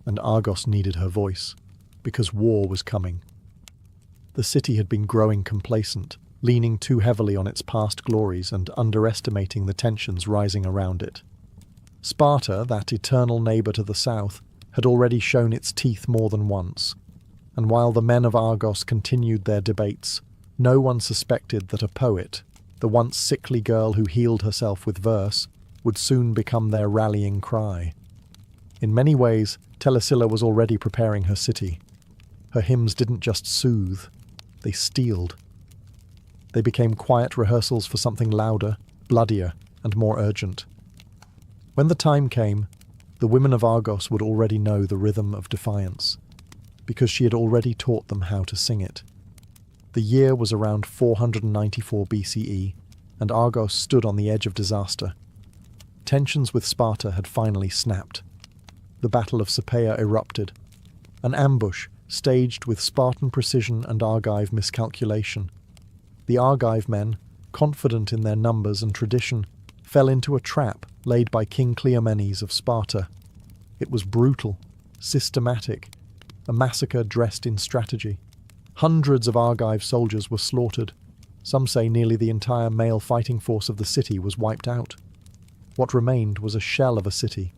Speaker 1: And Argos needed her voice, because war was coming. The city had been growing complacent, leaning too heavily on its past glories and underestimating the tensions rising around it. Sparta, that eternal neighbour to the south, had already shown its teeth more than once, and while the men of Argos continued their debates, no one suspected that a poet, the once sickly girl who healed herself with verse, would soon become their rallying cry. In many ways, Telesilla was already preparing her city. Her hymns didn't just soothe, they steeled. They became quiet rehearsals for something louder, bloodier, and more urgent. When the time came, the women of Argos would already know the rhythm of defiance, because she had already taught them how to sing it. The year was around 494 BCE, and Argos stood on the edge of disaster. Tensions with Sparta had finally snapped. The Battle of Sapea erupted, an ambush staged with Spartan precision and Argive miscalculation. The Argive men, confident in their numbers and tradition, fell into a trap laid by King Cleomenes of Sparta. It was brutal, systematic, a massacre dressed in strategy. Hundreds of Argive soldiers were slaughtered. Some say nearly the entire male fighting force of the city was wiped out. What remained was a shell of a city,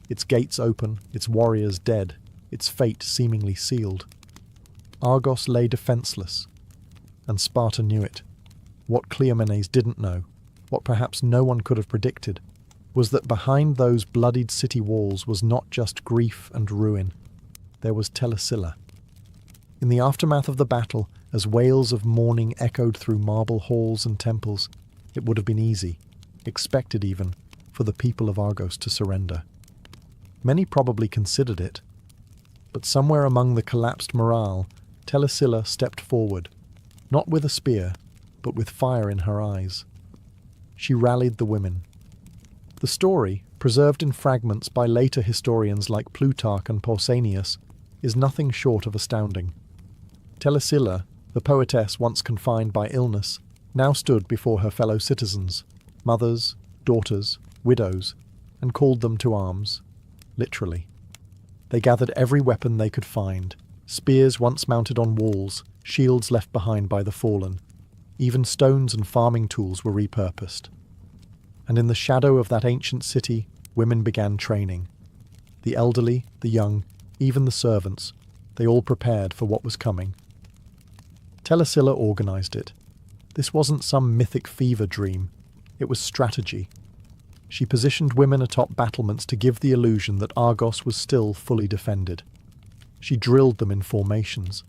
Speaker 1: its gates open, its warriors dead, its fate seemingly sealed. Argos lay defenceless, and Sparta knew it. What Cleomenes didn't know, what perhaps no one could have predicted, was that behind those bloodied city walls was not just grief and ruin. There was Telesilla. In the aftermath of the battle, as wails of mourning echoed through marble halls and temples, it would have been easy, expected even, for the people of Argos to surrender. Many probably considered it, but somewhere among the collapsed morale, Telesilla stepped forward, not with a spear, but with fire in her eyes. She rallied the women. The story, preserved in fragments by later historians like Plutarch and Pausanias, is nothing short of astounding. Telesilla, the poetess once confined by illness, now stood before her fellow citizens, mothers, daughters, widows, and called them to arms, literally. They gathered every weapon they could find, spears once mounted on walls, shields left behind by the fallen. Even stones and farming tools were repurposed. And in the shadow of that ancient city, women began training. The elderly, the young, even the servants, they all prepared for what was coming. Telesilla organized it. This wasn't some mythic fever dream. It was strategy. She positioned women atop battlements to give the illusion that Argos was still fully defended. She drilled them in formations.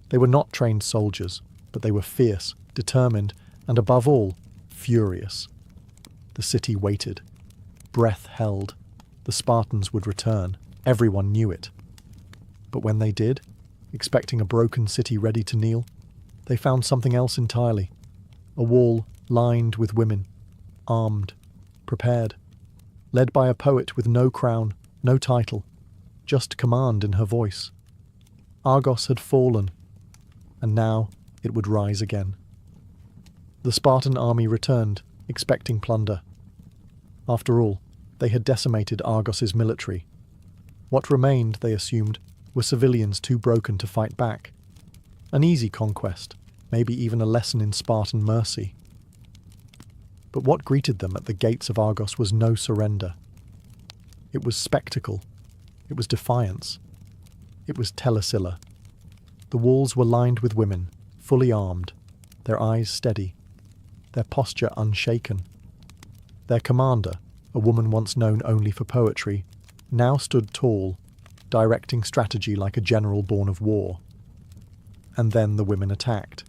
Speaker 1: They were not trained soldiers, but they were fierce, determined, and above all, furious. The city waited. Breath held. The Spartans would return. Everyone knew it. But when they did, expecting a broken city ready to kneel, they found something else entirely. A wall lined with women, armed, prepared, led by a poet with no crown, no title, just command in her voice. Argos had fallen, and now it would rise again. The Spartan army returned, expecting plunder. After all, they had decimated Argos's military. What remained, they assumed, were civilians too broken to fight back. An easy conquest, maybe even a lesson in Spartan mercy. But what greeted them at the gates of Argos was no surrender. It was spectacle. It was defiance. It was Telesilla. The walls were lined with women, fully armed, their eyes steady, their posture unshaken. Their commander, a woman once known only for poetry, now stood tall, directing strategy like a general born of war. And then the women attacked.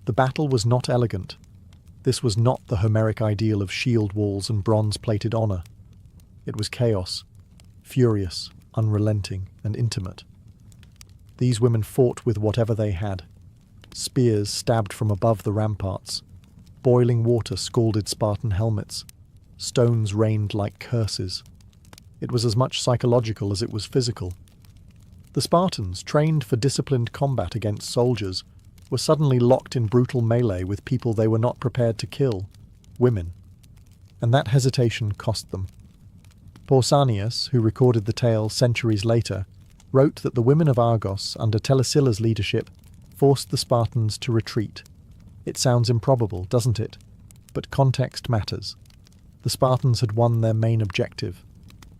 Speaker 1: The battle was not elegant. This was not the Homeric ideal of shield walls and bronze-plated honour. It was chaos, furious, unrelenting, and intimate. These women fought with whatever they had. Spears stabbed from above the ramparts. Boiling water scalded Spartan helmets. Stones rained like curses. It was as much psychological as it was physical. The Spartans, trained for disciplined combat against soldiers, were suddenly locked in brutal melee with people they were not prepared to kill, women. And that hesitation cost them. Pausanias, who recorded the tale centuries later, wrote that the women of Argos, under Telesilla's leadership, forced the Spartans to retreat. It sounds improbable, doesn't it? But context matters. The Spartans had won their main objective.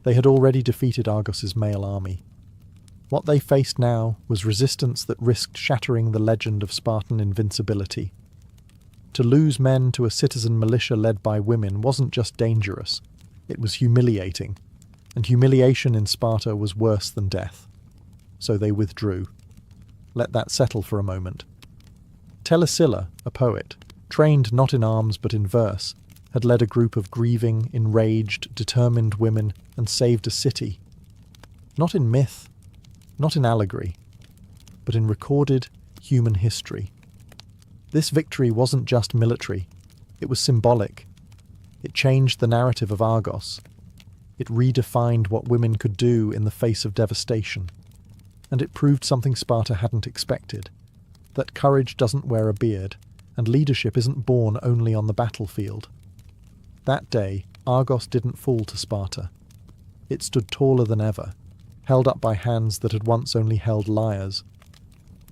Speaker 1: They had already defeated Argos's male army. What they faced now was resistance that risked shattering the legend of Spartan invincibility. To lose men to a citizen militia led by women wasn't just dangerous, it was humiliating, and humiliation in Sparta was worse than death. So they withdrew. Let that settle for a moment. Telesilla, a poet, trained not in arms but in verse, had led a group of grieving, enraged, determined women and saved a city. Not in myth, not in allegory, but in recorded human history. This victory wasn't just military, it was symbolic. It changed the narrative of Argos. It redefined what women could do in the face of devastation. And it proved something Sparta hadn't expected, that courage doesn't wear a beard, and leadership isn't born only on the battlefield. That day, Argos didn't fall to Sparta. It stood taller than ever, held up by hands that had once only held lyres.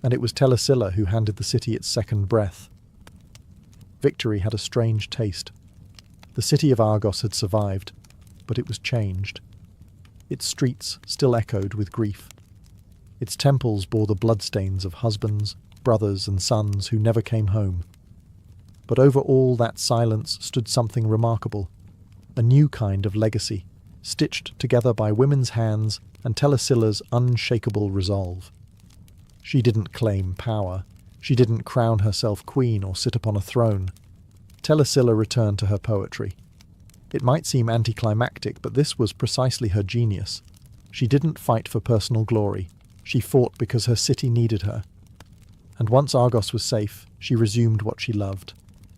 Speaker 1: And it was Telesilla who handed the city its second breath. Victory had a strange taste. The city of Argos had survived, but it was changed. Its streets still echoed with grief. Its temples bore the bloodstains of husbands, brothers, and sons who never came home. But over all that silence stood something remarkable, a new kind of legacy, stitched together by women's hands and Telesilla's unshakable resolve. She didn't claim power. She didn't crown herself queen or sit upon a throne. Telesilla returned to her poetry. It might seem anticlimactic, but this was precisely her genius. She didn't fight for personal glory. She fought because her city needed her. And once Argos was safe, she resumed what she loved,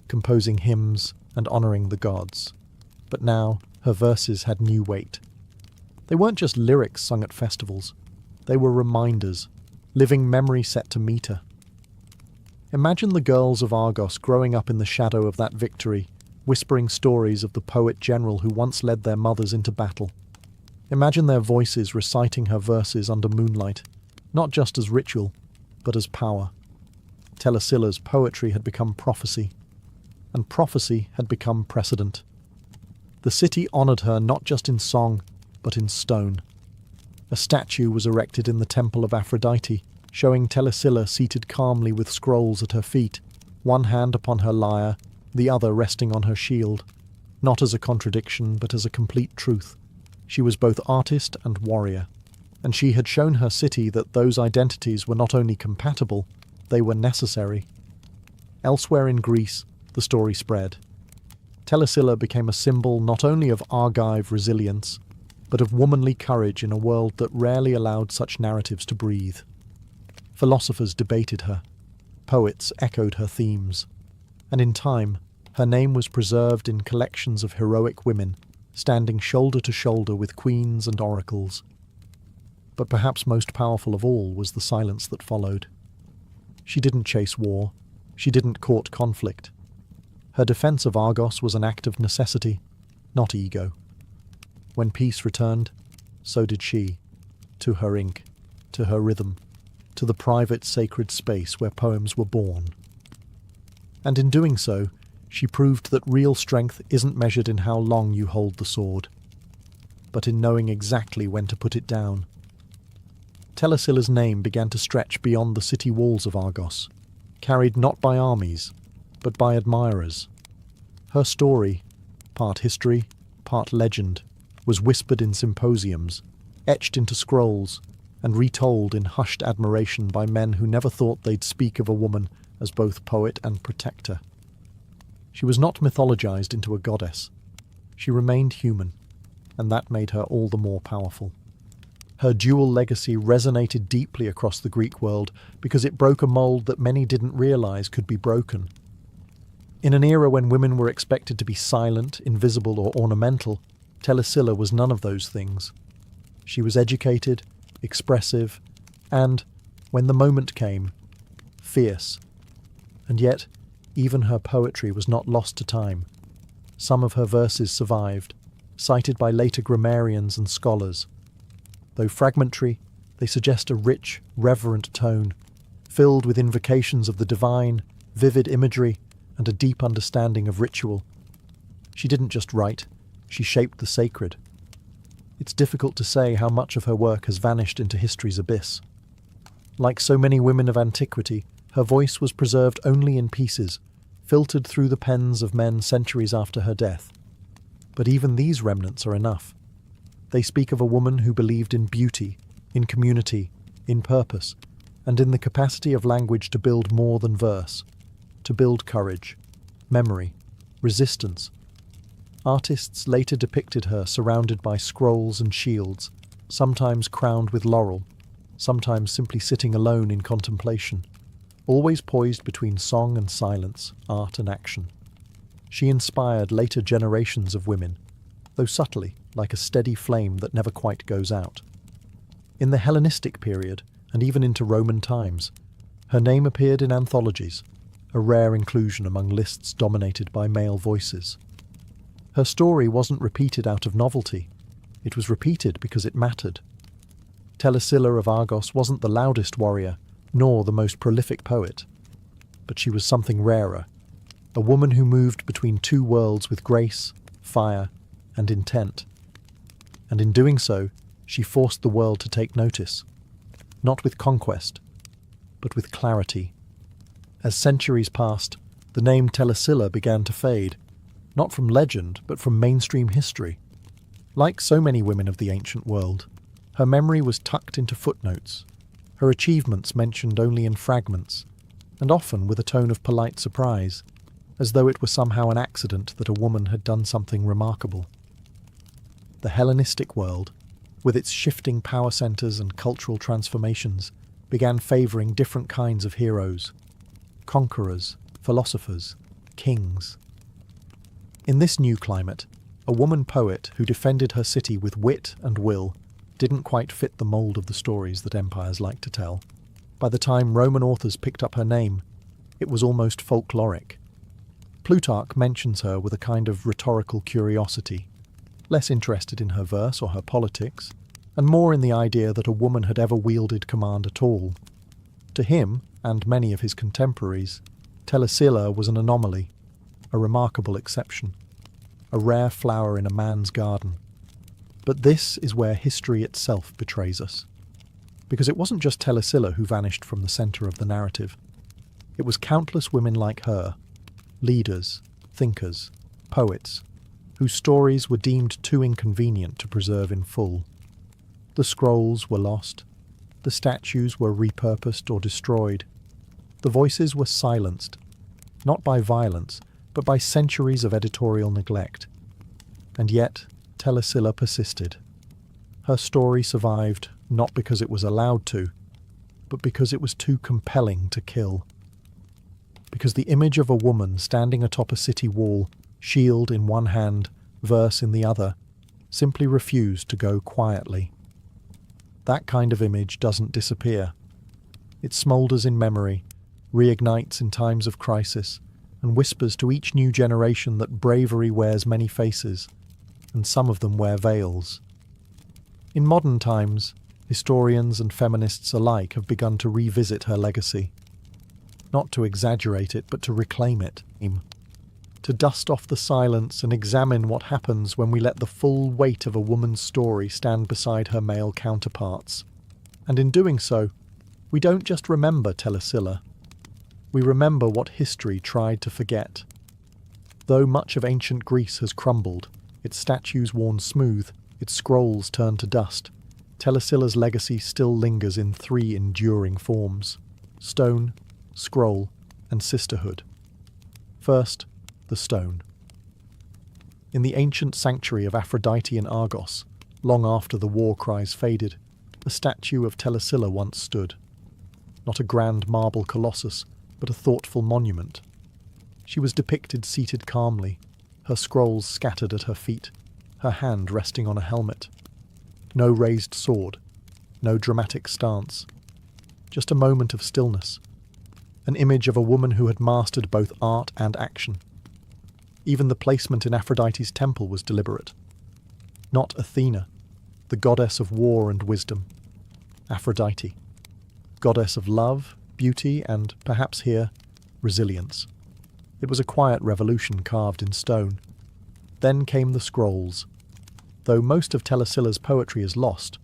Speaker 1: composing hymns and honouring the gods. But now, her verses had new weight. They weren't just lyrics sung at festivals. They were reminders, living memory set to meter. Imagine the girls of Argos growing up in the shadow of that victory, whispering stories of the poet general who once led their mothers into battle. Imagine their voices reciting her verses under moonlight, not just as ritual, but as power. Telesilla's poetry had become prophecy, and prophecy had become precedent. The city honoured her not just in song, but in stone. A statue was erected in the temple of Aphrodite, showing Telesilla seated calmly with scrolls at her feet, one hand upon her lyre, the other resting on her shield. Not as a contradiction, but as a complete truth. She was both artist and warrior, and she had shown her city that those identities were not only compatible, they were necessary. Elsewhere in Greece, the story spread. Telesilla became a symbol not only of Argive resilience, but of womanly courage in a world that rarely allowed such narratives to breathe. Philosophers debated her, poets echoed her themes, and in time, her name was preserved in collections of heroic women, standing shoulder to shoulder with queens and oracles. But perhaps most powerful of all was the silence that followed. She didn't chase war, she didn't court conflict. Her defense of Argos was an act of necessity, not ego. When peace returned, so did she, to her ink, to her rhythm, to the private sacred space where poems were born. And in doing so, she proved that real strength isn't measured in how long you hold the sword, but in knowing exactly when to put it down. Telesilla's name began to stretch beyond the city walls of Argos, carried not by armies, but by admirers. Her story, part history, part legend, was whispered in symposiums, etched into scrolls, and retold in hushed admiration by men who never thought they'd speak of a woman as both poet and protector. She was not mythologized into a goddess. She remained human, and that made her all the more powerful. Her dual legacy resonated deeply across the Greek world because it broke a mold that many didn't realize could be broken. In an era when women were expected to be silent, invisible, or ornamental, Telesilla was none of those things. She was educated, expressive, and, when the moment came, fierce. And yet, even her poetry was not lost to time. Some of her verses survived, cited by later grammarians and scholars. Though fragmentary, they suggest a rich, reverent tone, filled with invocations of the divine, vivid imagery, and a deep understanding of ritual. She didn't just write, she shaped the sacred. It's difficult to say how much of her work has vanished into history's abyss. Like so many women of antiquity, her voice was preserved only in pieces, filtered through the pens of men centuries after her death. But even these remnants are enough. They speak of a woman who believed in beauty, in community, in purpose, and in the capacity of language to build more than verse, to build courage, memory, resistance. Artists later depicted her surrounded by scrolls and shields, sometimes crowned with laurel, sometimes simply sitting alone in contemplation, always poised between song and silence, art and action. She inspired later generations of women, though subtly, like a steady flame that never quite goes out. In the Hellenistic period, and even into Roman times, her name appeared in anthologies, a rare inclusion among lists dominated by male voices. Her story wasn't repeated out of novelty, it was repeated because it mattered. Telesilla of Argos wasn't the loudest warrior, nor the most prolific poet, but she was something rarer, a woman who moved between two worlds with grace, fire, and intent. And in doing so, she forced the world to take notice, not with conquest, but with clarity. As centuries passed, the name Telesilla began to fade, not from legend, but from mainstream history. Like so many women of the ancient world, her memory was tucked into footnotes, her achievements mentioned only in fragments, and often with a tone of polite surprise, as though it were somehow an accident that a woman had done something remarkable. The Hellenistic world, with its shifting power centers and cultural transformations, began favoring different kinds of heroes: conquerors, philosophers, kings. In this new climate, a woman poet who defended her city with wit and will didn't quite fit the mold of the stories that empires like to tell. By the time Roman authors picked up her name, it was almost folkloric. Plutarch mentions her with a kind of rhetorical curiosity, less interested in her verse or her politics, and more in the idea that a woman had ever wielded command at all. To him, and many of his contemporaries, Telesilla was an anomaly, a remarkable exception, a rare flower in a man's garden. But this is where history itself betrays us. Because it wasn't just Telesilla who vanished from the center of the narrative. It was countless women like her, leaders, thinkers, poets, whose stories were deemed too inconvenient to preserve in full. The scrolls were lost, the statues were repurposed or destroyed, the voices were silenced, not by violence, but by centuries of editorial neglect. And yet, Telesilla persisted. Her story survived not because it was allowed to, but because it was too compelling to kill. Because the image of a woman standing atop a city wall, shield in one hand, verse in the other, simply refused to go quietly. That kind of image doesn't disappear. It smoulders in memory, reignites in times of crisis, and whispers to each new generation that bravery wears many faces, and some of them wear veils. In modern times, historians and feminists alike have begun to revisit her legacy. Not to exaggerate it, but to reclaim it. To dust off the silence and examine what happens when we let the full weight of a woman's story stand beside her male counterparts. And in doing so, we don't just remember Telesilla. We remember what history tried to forget. Though much of ancient Greece has crumbled, its statues worn smooth, its scrolls turned to dust, Telesilla's legacy still lingers in three enduring forms: stone, scroll, and sisterhood. First, the stone. In the ancient sanctuary of Aphrodite in Argos, long after the war cries faded, a statue of Telesilla once stood. Not a grand marble colossus, but a thoughtful monument. She was depicted seated calmly, her scrolls scattered at her feet, her hand resting on a helmet. No raised sword, no dramatic stance. Just a moment of stillness. An image of a woman who had mastered both art and action. Even the placement in Aphrodite's temple was deliberate. Not Athena, the goddess of war and wisdom. Aphrodite, goddess of love, beauty, and, perhaps here, resilience. It was a quiet revolution carved in stone. Then came the scrolls. Though most of Telesilla's poetry is lost,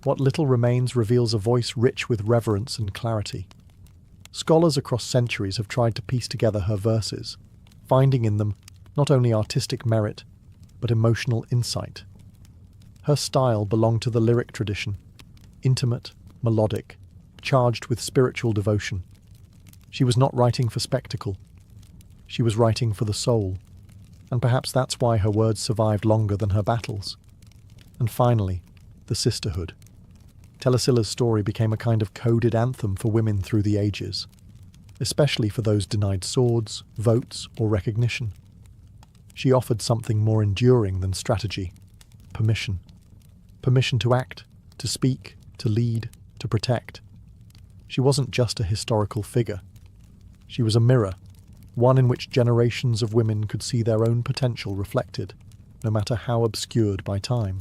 Speaker 1: what little remains reveals a voice rich with reverence and clarity. Scholars across centuries have tried to piece together her verses, finding in them not only artistic merit, but emotional insight. Her style belonged to the lyric tradition, intimate, melodic, charged with spiritual devotion. She was not writing for spectacle. She was writing for the soul, and perhaps that's why her words survived longer than her battles. And finally, the sisterhood. Telesilla's story became a kind of coded anthem for women through the ages, especially for those denied swords, votes, or recognition. She offered something more enduring than strategy: permission. Permission to act, to speak, to lead, to protect. She wasn't just a historical figure. She was a mirror, one in which generations of women could see their own potential reflected, no matter how obscured by time.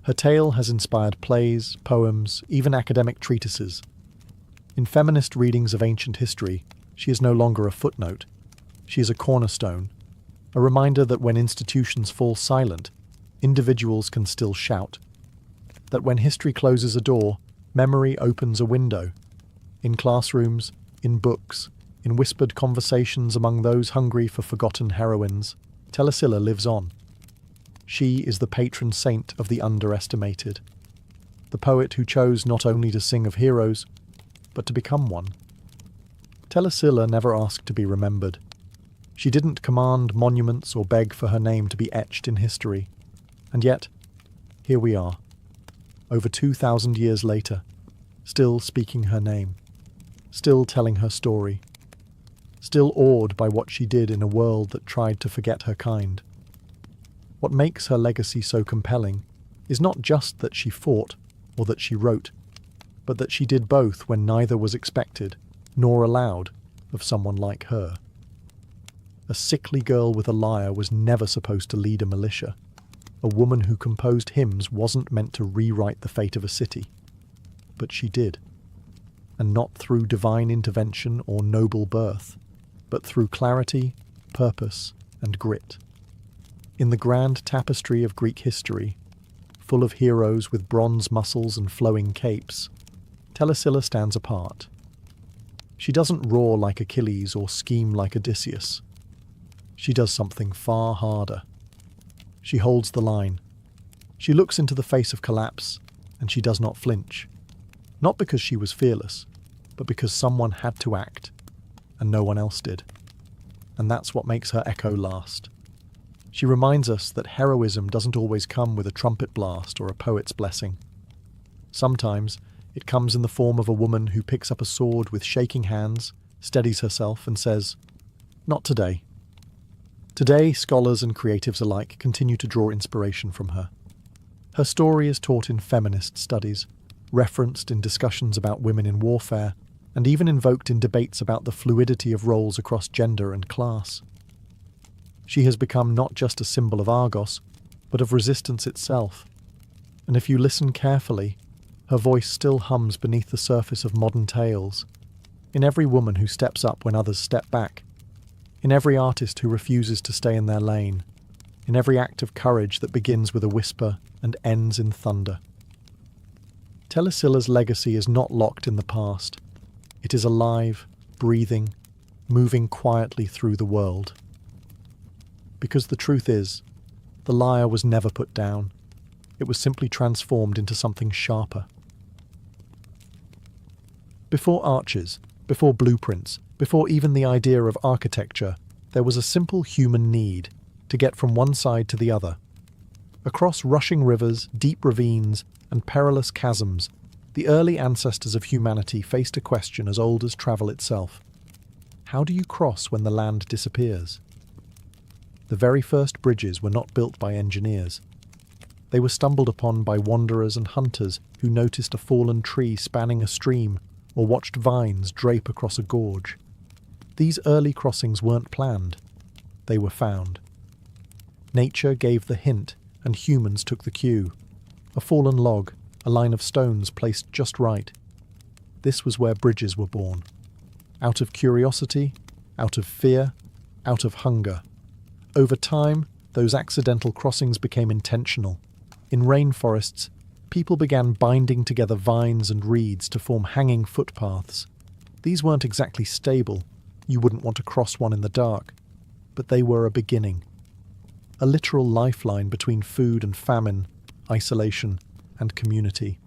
Speaker 1: Her tale has inspired plays, poems, even academic treatises. In feminist readings of ancient history, she is no longer a footnote. She is a cornerstone, a reminder that when institutions fall silent, individuals can still shout. That when history closes a door, memory opens a window. In classrooms, in books, in whispered conversations among those hungry for forgotten heroines, Telesilla lives on. She is the patron saint of the underestimated, the poet who chose not only to sing of heroes, but to become one. Telesilla never asked to be remembered. She didn't command monuments or beg for her name to be etched in history. And yet, here we are, over 2,000 years later, still speaking her name, still telling her story, still awed by what she did in a world that tried to forget her kind. What makes her legacy so compelling is not just that she fought or that she wrote, but that she did both when neither was expected nor allowed of someone like her. A sickly girl with a lyre was never supposed to lead a militia. A woman who composed hymns wasn't meant to rewrite the fate of a city. But she did. And not through divine intervention or noble birth, but through clarity, purpose, and grit. In the grand tapestry of Greek history, full of heroes with bronze muscles and flowing capes, Telesilla stands apart. She doesn't roar like Achilles or scheme like Odysseus. She does something far harder. She holds the line. She looks into the face of collapse, and she does not flinch. Not because she was fearless, but because someone had to act, and no one else did. And that's what makes her echo last. She reminds us that heroism doesn't always come with a trumpet blast or a poet's blessing. Sometimes it comes in the form of a woman who picks up a sword with shaking hands, steadies herself, and says, "Not today." Today, scholars and creatives alike continue to draw inspiration from her. Her story is taught in feminist studies, referenced in discussions about women in warfare, and even invoked in debates about the fluidity of roles across gender and class. She has become not just a symbol of Argos, but of resistance itself. And if you listen carefully, her voice still hums beneath the surface of modern tales, in every woman who steps up when others step back, in every artist who refuses to stay in their lane, in every act of courage that begins with a whisper and ends in thunder. Telesilla's legacy is not locked in the past. It is alive, breathing, moving quietly through the world. Because the truth is, the lyre was never put down. It was simply transformed into something sharper. Before arches, before blueprints, before even the idea of architecture, there was a simple human need to get from one side to the other. Across rushing rivers, deep ravines, and perilous chasms, the early ancestors of humanity faced a question as old as travel itself. How do you cross when the land disappears? The very first bridges were not built by engineers. They were stumbled upon by wanderers and hunters who noticed a fallen tree spanning a stream or watched vines drape across a gorge. These early crossings weren't planned. They were found. Nature gave the hint, and humans took the cue. A fallen log, a line of stones placed just right. This was where bridges were born. Out of curiosity, out of fear, out of hunger. Over time, those accidental crossings became intentional. In rainforests, people began binding together vines and reeds to form hanging footpaths. These weren't exactly stable. You wouldn't want to cross one in the dark. But they were a beginning. A literal lifeline between food and famine, isolation and community.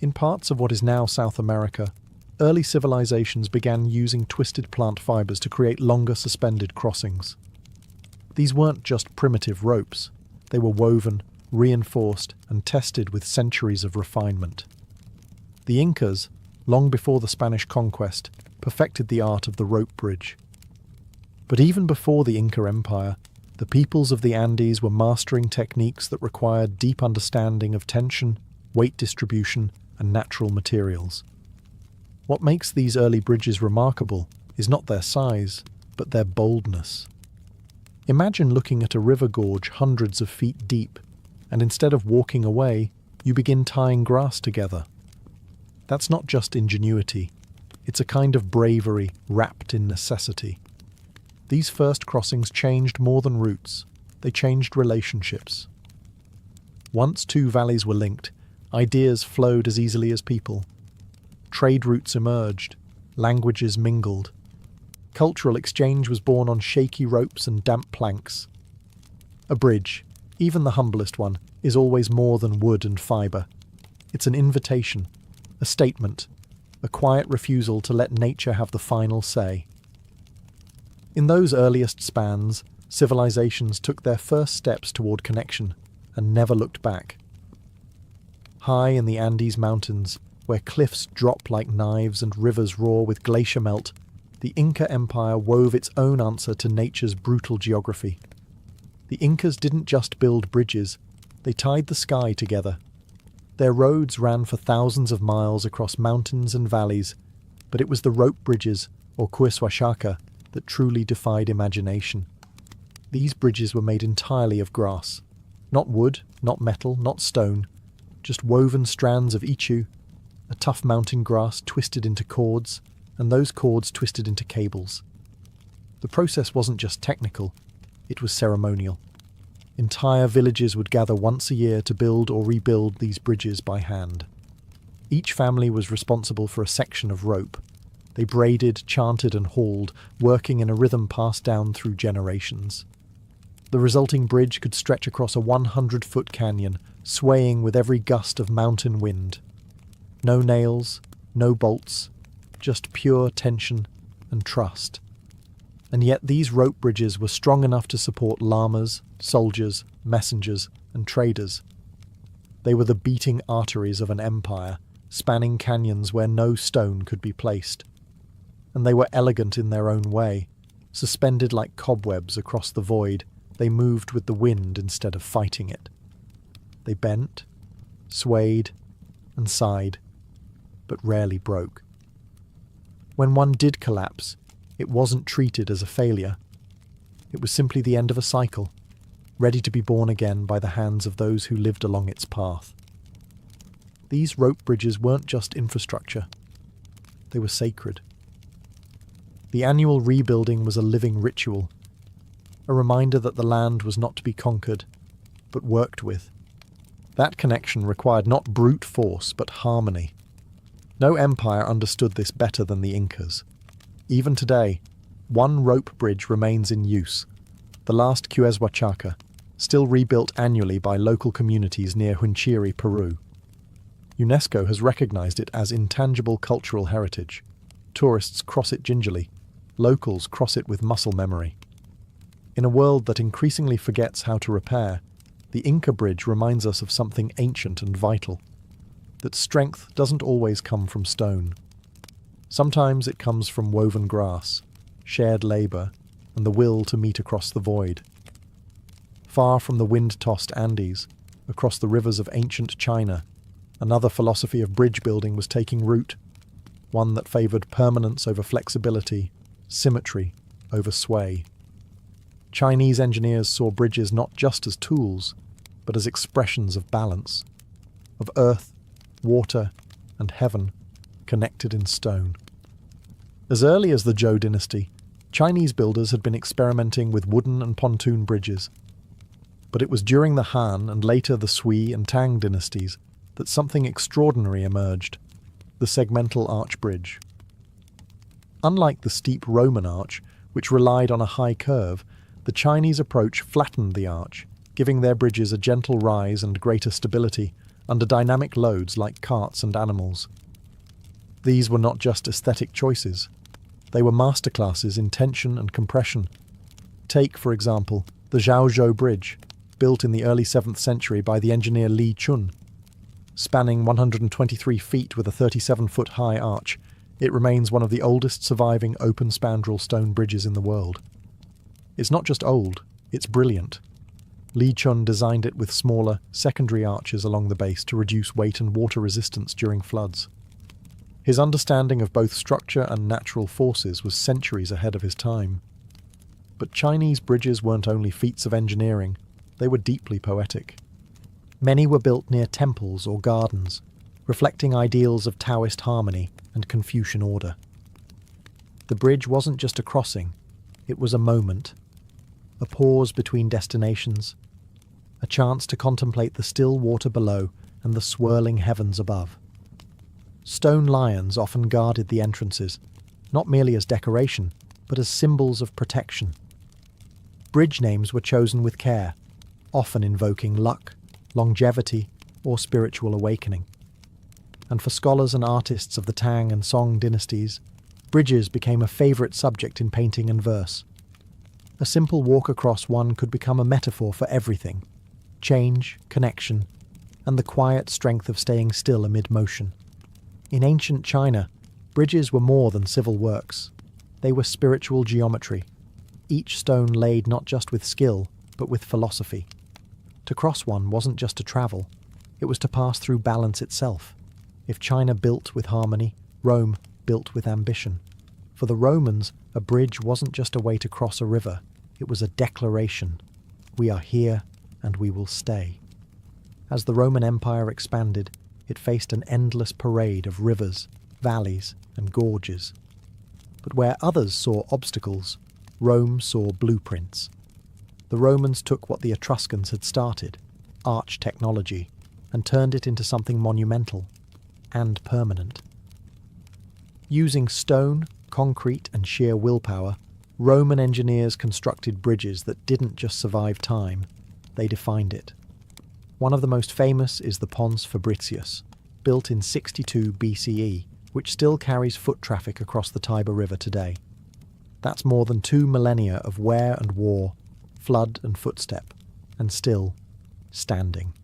Speaker 1: In parts of what is now South America, early civilizations began using twisted plant fibers to create longer suspended crossings. These weren't just primitive ropes. They were woven, reinforced, and tested with centuries of refinement. The Incas, long before the Spanish conquest, perfected the art of the rope bridge. But even before the Inca Empire, the peoples of the Andes were mastering techniques that required deep understanding of tension, weight distribution, and natural materials. What makes these early bridges remarkable is not their size, but their boldness. Imagine looking at a river gorge hundreds of feet deep, and instead of walking away, you begin tying grass together. That's not just ingenuity. It's a kind of bravery wrapped in necessity. These first crossings changed more than routes. They changed relationships. Once two valleys were linked, ideas flowed as easily as people. Trade routes emerged. Languages mingled. Cultural exchange was born on shaky ropes and damp planks. A bridge, even the humblest one, is always more than wood and fibre. It's an invitation, a statement, a quiet refusal to let nature have the final say. In those earliest spans, civilizations took their first steps toward connection and never looked back. High in the Andes Mountains, where cliffs drop like knives and rivers roar with glacier melt, the Inca Empire wove its own answer to nature's brutal geography. The Incas didn't just build bridges, they tied the sky together. Their roads ran for thousands of miles across mountains and valleys, but it was the rope bridges, or cuishuachaca, that truly defied imagination. These bridges were made entirely of grass. Not wood, not metal, not stone, just woven strands of ichu, a tough mountain grass twisted into cords, and those cords twisted into cables. The process wasn't just technical, it was ceremonial. Entire villages would gather once a year to build or rebuild these bridges by hand. Each family was responsible for a section of rope. They braided, chanted, and hauled, working in a rhythm passed down through generations. The resulting bridge could stretch across a 100-foot canyon, swaying with every gust of mountain wind. No nails, no bolts, just pure tension and trust. And yet these rope bridges were strong enough to support llamas, soldiers, messengers, and traders. They were the beating arteries of an empire, spanning canyons where no stone could be placed. And they were elegant in their own way. Suspended like cobwebs across the void, they moved with the wind instead of fighting it. They bent, swayed, and sighed, but rarely broke. When one did collapse, it wasn't treated as a failure. It was simply the end of a cycle, ready to be born again by the hands of those who lived along its path. These rope bridges weren't just infrastructure. They were sacred. The annual rebuilding was a living ritual, a reminder that the land was not to be conquered, but worked with. That connection required not brute force, but harmony. No empire understood this better than the Incas. Even today, one rope bridge remains in use, the last Huachuaca, still rebuilt annually by local communities near Huanchire, Peru. UNESCO has recognized it as intangible cultural heritage. Tourists cross it gingerly. Locals cross it with muscle memory. In a world that increasingly forgets how to repair, the Inca Bridge reminds us of something ancient and vital, that strength doesn't always come from stone. Sometimes it comes from woven grass, shared labor, and the will to meet across the void. Far from the wind-tossed Andes, across the rivers of ancient China, another philosophy of bridge building was taking root, one that favored permanence over flexibility, symmetry over sway. Chinese engineers saw bridges not just as tools, but as expressions of balance, of earth, water, and heaven connected in stone. As early as the Zhou dynasty, Chinese builders had been experimenting with wooden and pontoon bridges. But it was during the Han and later the Sui and Tang dynasties that something extraordinary emerged, the segmental arch bridge. Unlike the steep Roman arch, which relied on a high curve, the Chinese approach flattened the arch, giving their bridges a gentle rise and greater stability under dynamic loads like carts and animals. These were not just aesthetic choices. They were masterclasses in tension and compression. Take, for example, the Zhaozhou Bridge, built in the early 7th century by the engineer Li Chun. Spanning 123 feet with a 37-foot-high arch, it remains one of the oldest surviving open spandrel stone bridges in the world. It's not just old, it's brilliant. Li Chun designed it with smaller, secondary arches along the base to reduce weight and water resistance during floods. His understanding of both structure and natural forces was centuries ahead of his time. But Chinese bridges weren't only feats of engineering, they were deeply poetic. Many were built near temples or gardens, reflecting ideals of Taoist harmony and Confucian order. The bridge wasn't just a crossing, it was a moment, a pause between destinations, a chance to contemplate the still water below and the swirling heavens above. Stone lions often guarded the entrances, not merely as decoration, but as symbols of protection. Bridge names were chosen with care, often invoking luck, longevity, or spiritual awakening. And for scholars and artists of the Tang and Song dynasties, bridges became a favourite subject in painting and verse. A simple walk across one could become a metaphor for everything: change, connection, and the quiet strength of staying still amid motion. In ancient China, bridges were more than civil works. They were spiritual geometry, each stone laid not just with skill, but with philosophy. To cross one wasn't just to travel, it was to pass through balance itself. If China built with harmony, Rome built with ambition. For the Romans, a bridge wasn't just a way to cross a river, it was a declaration. We are here, and we will stay. As the Roman Empire expanded, it faced an endless parade of rivers, valleys, and gorges. But where others saw obstacles, Rome saw blueprints. The Romans took what the Etruscans had started, arch technology, and turned it into something monumental. and permanent. Using stone, concrete, and sheer willpower, Roman engineers constructed bridges that didn't just survive time, they defined it. One of the most famous is the Pons Fabricius, built in 62 BCE, which still carries foot traffic across the Tiber River today. That's more than 2 millennia of wear and war, flood and footstep, and still standing.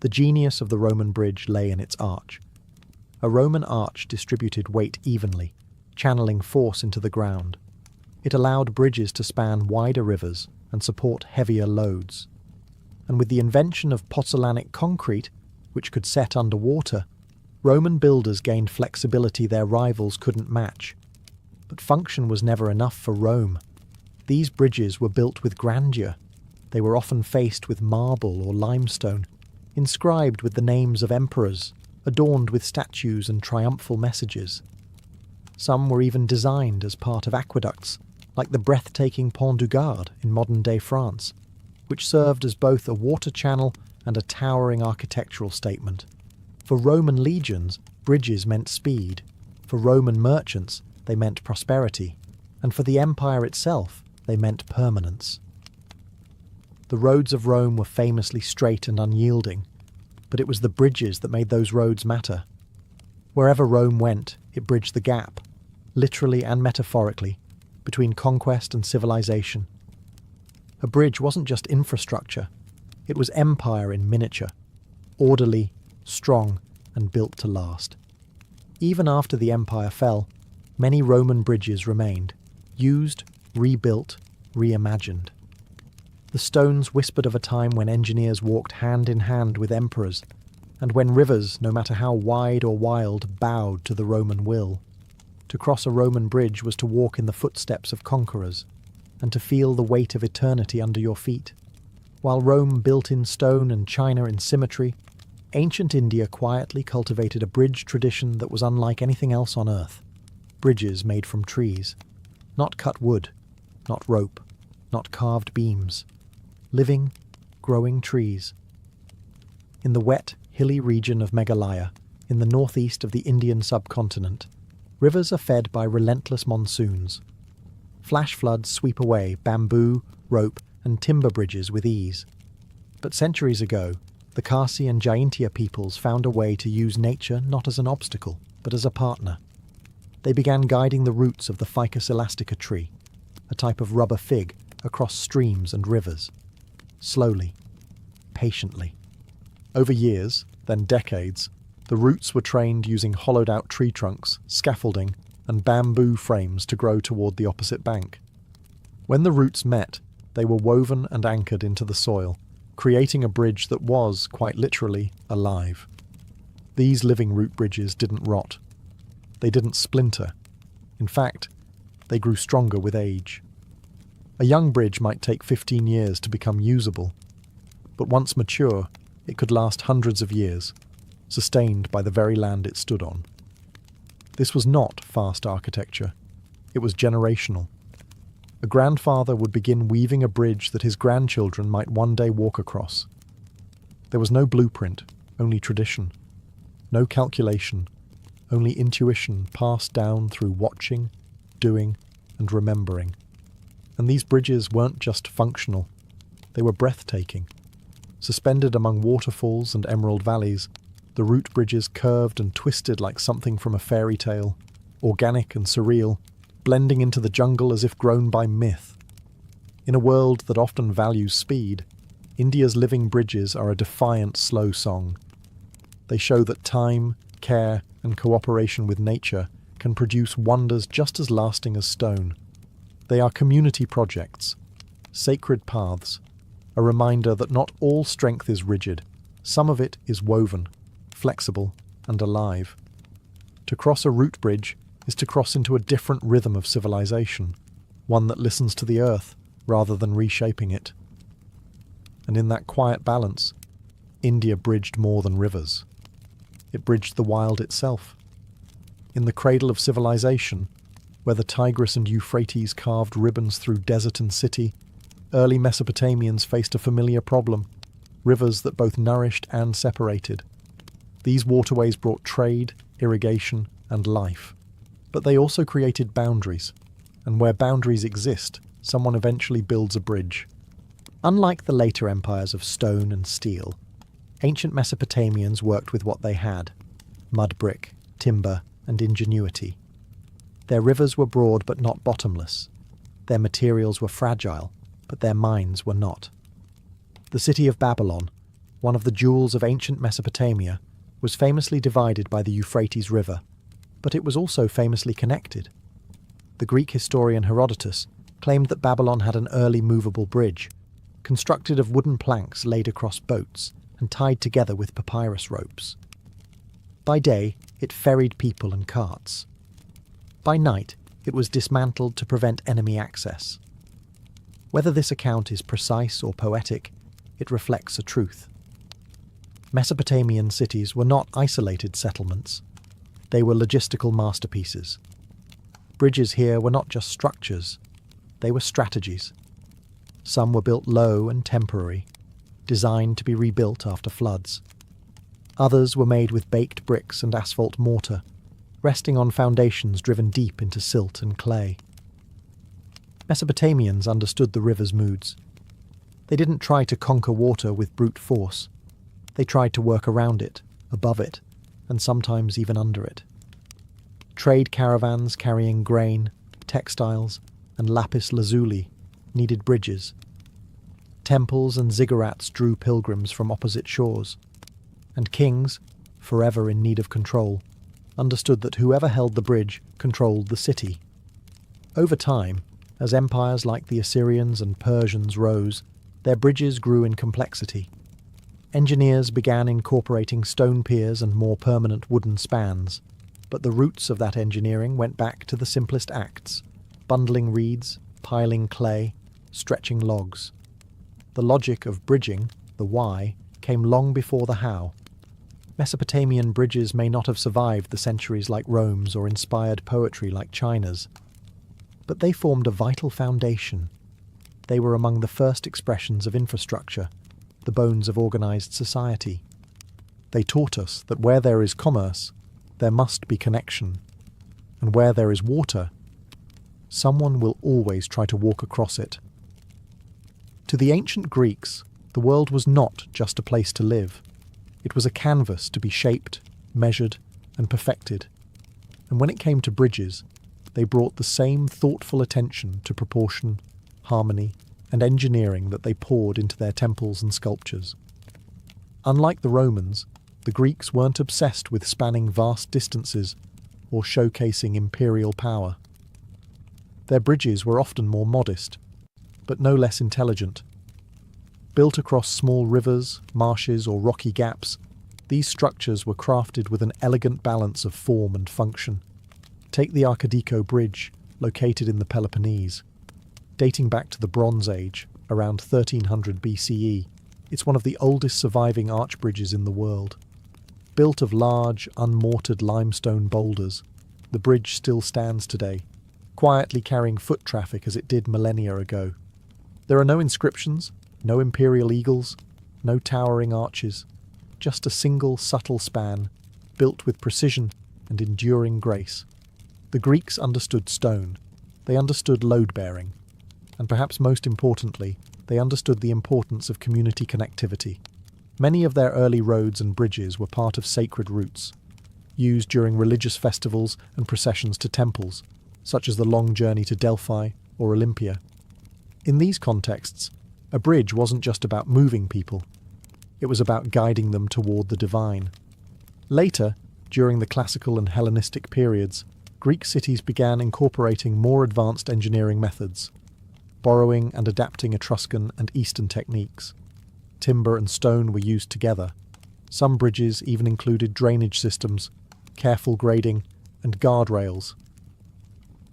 Speaker 1: The genius of the Roman bridge lay in its arch. A Roman arch distributed weight evenly, channeling force into the ground. It allowed bridges to span wider rivers and support heavier loads. And with the invention of pozzolanic concrete, which could set underwater, Roman builders gained flexibility their rivals couldn't match. But function was never enough for Rome. These bridges were built with grandeur. They were often faced with marble or limestone, inscribed with the names of emperors, adorned with statues and triumphal messages. Some were even designed as part of aqueducts, like the breathtaking Pont du Gard in modern-day France, which served as both a water channel and a towering architectural statement. For Roman legions, bridges meant speed. For Roman merchants, they meant prosperity. And for the empire itself, they meant permanence. The roads of Rome were famously straight and unyielding, but it was the bridges that made those roads matter. Wherever Rome went, it bridged the gap, literally and metaphorically, between conquest and civilization. A bridge wasn't just infrastructure, it was empire in miniature, orderly, strong, and built to last. Even after the empire fell, many Roman bridges remained, used, rebuilt, reimagined. The stones whispered of a time when engineers walked hand in hand with emperors, and when rivers, no matter how wide or wild, bowed to the Roman will. To cross a Roman bridge was to walk in the footsteps of conquerors, and to feel the weight of eternity under your feet. While Rome built in stone and China in symmetry, ancient India quietly cultivated a bridge tradition that was unlike anything else on earth. Bridges made from trees. Not cut wood, not rope, not carved beams. Living, growing trees. In the wet, hilly region of Meghalaya, in the northeast of the Indian subcontinent, rivers are fed by relentless monsoons. Flash floods sweep away bamboo, rope, and timber bridges with ease. But centuries ago, the Khasi and Jaintia peoples found a way to use nature not as an obstacle, but as a partner. They began guiding the roots of the Ficus elastica tree, a type of rubber fig, across streams and rivers. Slowly, patiently. Over years, then decades, the roots were trained using hollowed-out tree trunks, scaffolding, and bamboo frames to grow toward the opposite bank. When the roots met, they were woven and anchored into the soil, creating a bridge that was, quite literally, alive. These living root bridges didn't rot. They didn't splinter. In fact, they grew stronger with age. A young bridge might take 15 years to become usable, but once mature, it could last hundreds of years, sustained by the very land it stood on. This was not fast architecture. It was generational. A grandfather would begin weaving a bridge that his grandchildren might one day walk across. There was no blueprint, only tradition. No calculation, only intuition passed down through watching, doing, and remembering. And these bridges weren't just functional. They were breathtaking. Suspended among waterfalls and emerald valleys, the root bridges curved and twisted like something from a fairy tale, organic and surreal, blending into the jungle as if grown by myth. In a world that often values speed, India's living bridges are a defiant slow song. They show that time, care, and cooperation with nature can produce wonders just as lasting as stone. They are community projects, sacred paths, a reminder that not all strength is rigid. Some of it is woven, flexible, and alive. To cross a root bridge is to cross into a different rhythm of civilization, one that listens to the earth rather than reshaping it. And in that quiet balance, India bridged more than rivers. It bridged the wild itself. In the cradle of civilization, where the Tigris and Euphrates carved ribbons through desert and city, early Mesopotamians faced a familiar problem, rivers that both nourished and separated. These waterways brought trade, irrigation, and life. But they also created boundaries, and where boundaries exist, someone eventually builds a bridge. Unlike the later empires of stone and steel, ancient Mesopotamians worked with what they had: mud brick, timber, and ingenuity. Their rivers were broad but not bottomless. Their materials were fragile, but their minds were not. The city of Babylon, one of the jewels of ancient Mesopotamia, was famously divided by the Euphrates River, but it was also famously connected. The Greek historian Herodotus claimed that Babylon had an early movable bridge, constructed of wooden planks laid across boats and tied together with papyrus ropes. By day, it ferried people and carts. By night, it was dismantled to prevent enemy access. Whether this account is precise or poetic, it reflects a truth. Mesopotamian cities were not isolated settlements. They were logistical masterpieces. Bridges here were not just structures, they were strategies. Some were built low and temporary, designed to be rebuilt after floods. Others were made with baked bricks and asphalt mortar, resting on foundations driven deep into silt and clay. Mesopotamians understood the river's moods. They didn't try to conquer water with brute force. They tried to work around it, above it, and sometimes even under it. Trade caravans carrying grain, textiles, and lapis lazuli needed bridges. Temples and ziggurats drew pilgrims from opposite shores. And kings, forever in need of control, understood that whoever held the bridge controlled the city. Over time, as empires like the Assyrians and Persians rose, their bridges grew in complexity. Engineers began incorporating stone piers and more permanent wooden spans, but the roots of that engineering went back to the simplest acts: bundling reeds, piling clay, stretching logs. The logic of bridging, the why, came long before the how. Mesopotamian bridges may not have survived the centuries like Rome's or inspired poetry like China's, but they formed a vital foundation. They were among the first expressions of infrastructure, the bones of organized society. They taught us that where there is commerce, there must be connection, and where there is water, someone will always try to walk across it. To the ancient Greeks, the world was not just a place to live. It was a canvas to be shaped, measured, and perfected. And when it came to bridges, they brought the same thoughtful attention to proportion, harmony, and engineering that they poured into their temples and sculptures. Unlike the Romans, the Greeks weren't obsessed with spanning vast distances or showcasing imperial power. Their bridges were often more modest, but no less intelligent. Built across small rivers, marshes, or rocky gaps, these structures were crafted with an elegant balance of form and function. Take the Archidiko Bridge, located in the Peloponnese. Dating back to the Bronze Age, around 1300 BCE, it's one of the oldest surviving arch bridges in the world. Built of large, unmortared limestone boulders, the bridge still stands today, quietly carrying foot traffic as it did millennia ago. There are no inscriptions, no imperial eagles, no towering arches, just a single subtle span, built with precision and enduring grace. The Greeks understood stone, they understood load-bearing, and perhaps most importantly, they understood the importance of community connectivity. Many of their early roads and bridges were part of sacred routes, used during religious festivals and processions to temples, such as the long journey to Delphi or Olympia. In these contexts, a bridge wasn't just about moving people, it was about guiding them toward the divine. Later, during the classical and Hellenistic periods, Greek cities began incorporating more advanced engineering methods, borrowing and adapting Etruscan and Eastern techniques. Timber and stone were used together. Some bridges even included drainage systems, careful grading, and guardrails.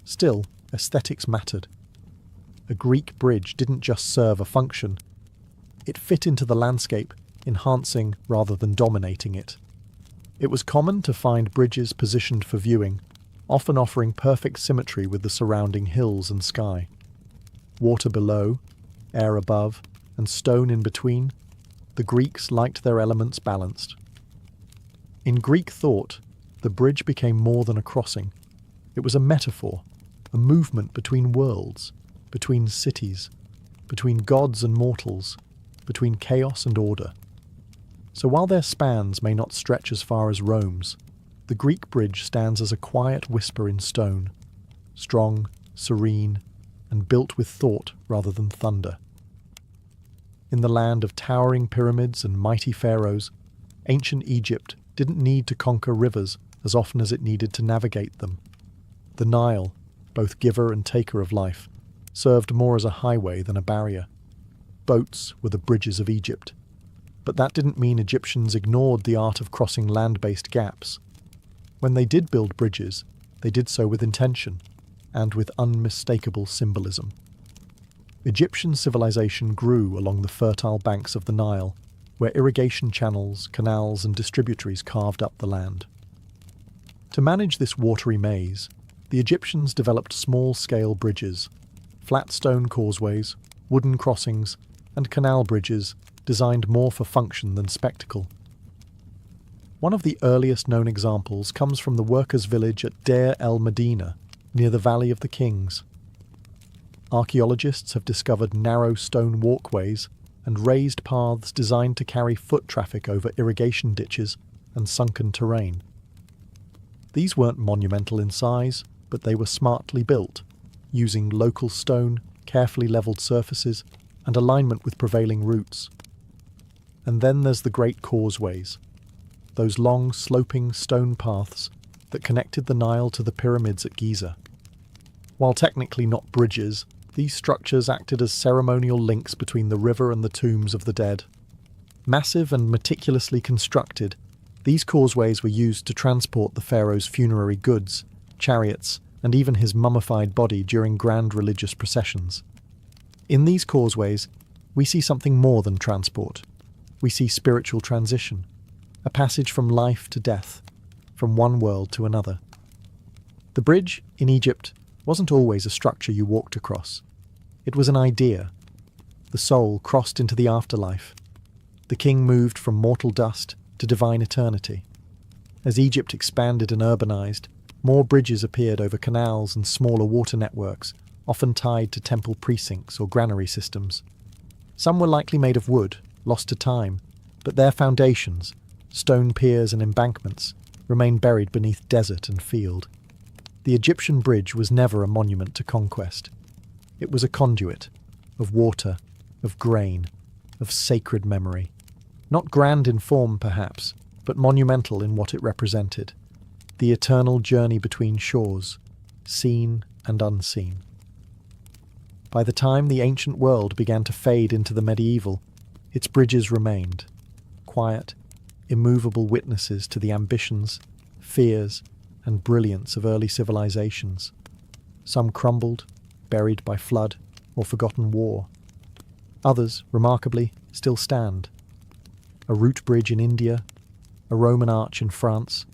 Speaker 1: Still, aesthetics mattered. A Greek bridge didn't just serve a function. It fit into the landscape, enhancing rather than dominating it. It was common to find bridges positioned for viewing, often offering perfect symmetry with the surrounding hills and sky. Water below, air above, and stone in between, the Greeks liked their elements balanced. In Greek thought, the bridge became more than a crossing. It was a metaphor, a movement between worlds, between cities, between gods and mortals, between chaos and order. So while their spans may not stretch as far as Rome's, the Greek bridge stands as a quiet whisper in stone, strong, serene, and built with thought rather than thunder. In the land of towering pyramids and mighty pharaohs, ancient Egypt didn't need to conquer rivers as often as it needed to navigate them. The Nile, both giver and taker of life, served more as a highway than a barrier. Boats were the bridges of Egypt. But that didn't mean Egyptians ignored the art of crossing land-based gaps. When they did build bridges, they did so with intention, and with unmistakable symbolism. Egyptian civilization grew along the fertile banks of the Nile, where irrigation channels, canals, and distributaries carved up the land. To manage this watery maze, the Egyptians developed small-scale bridges, flat stone causeways, wooden crossings, and canal bridges designed more for function than spectacle. One of the earliest known examples comes from the workers' village at Deir el-Medina, near the Valley of the Kings. Archaeologists have discovered narrow stone walkways and raised paths designed to carry foot traffic over irrigation ditches and sunken terrain. These weren't monumental in size, but they were smartly built, using local stone, carefully levelled surfaces, and alignment with prevailing routes. And then there's the great causeways, those long, sloping stone paths that connected the Nile to the pyramids at Giza. While technically not bridges, these structures acted as ceremonial links between the river and the tombs of the dead. Massive and meticulously constructed, these causeways were used to transport the pharaoh's funerary goods, chariots, and even his mummified body during grand religious processions. In these causeways, we see something more than transport. We see spiritual transition, a passage from life to death, from one world to another. The bridge, in Egypt, wasn't always a structure you walked across. It was an idea. The soul crossed into the afterlife. The king moved from mortal dust to divine eternity. As Egypt expanded and urbanized, more bridges appeared over canals and smaller water networks, often tied to temple precincts or granary systems. Some were likely made of wood, lost to time, but their foundations, stone piers and embankments, remain buried beneath desert and field. The Egyptian bridge was never a monument to conquest. It was a conduit of water, of grain, of sacred memory. Not grand in form, perhaps, but monumental in what it represented. The eternal journey between shores, seen and unseen. By the time the ancient world began to fade into the medieval, its bridges remained, quiet, immovable witnesses to the ambitions, fears, and brilliance of early civilizations. Some crumbled, buried by flood or forgotten war. Others, remarkably, still stand. A root bridge in India, a Roman arch in France,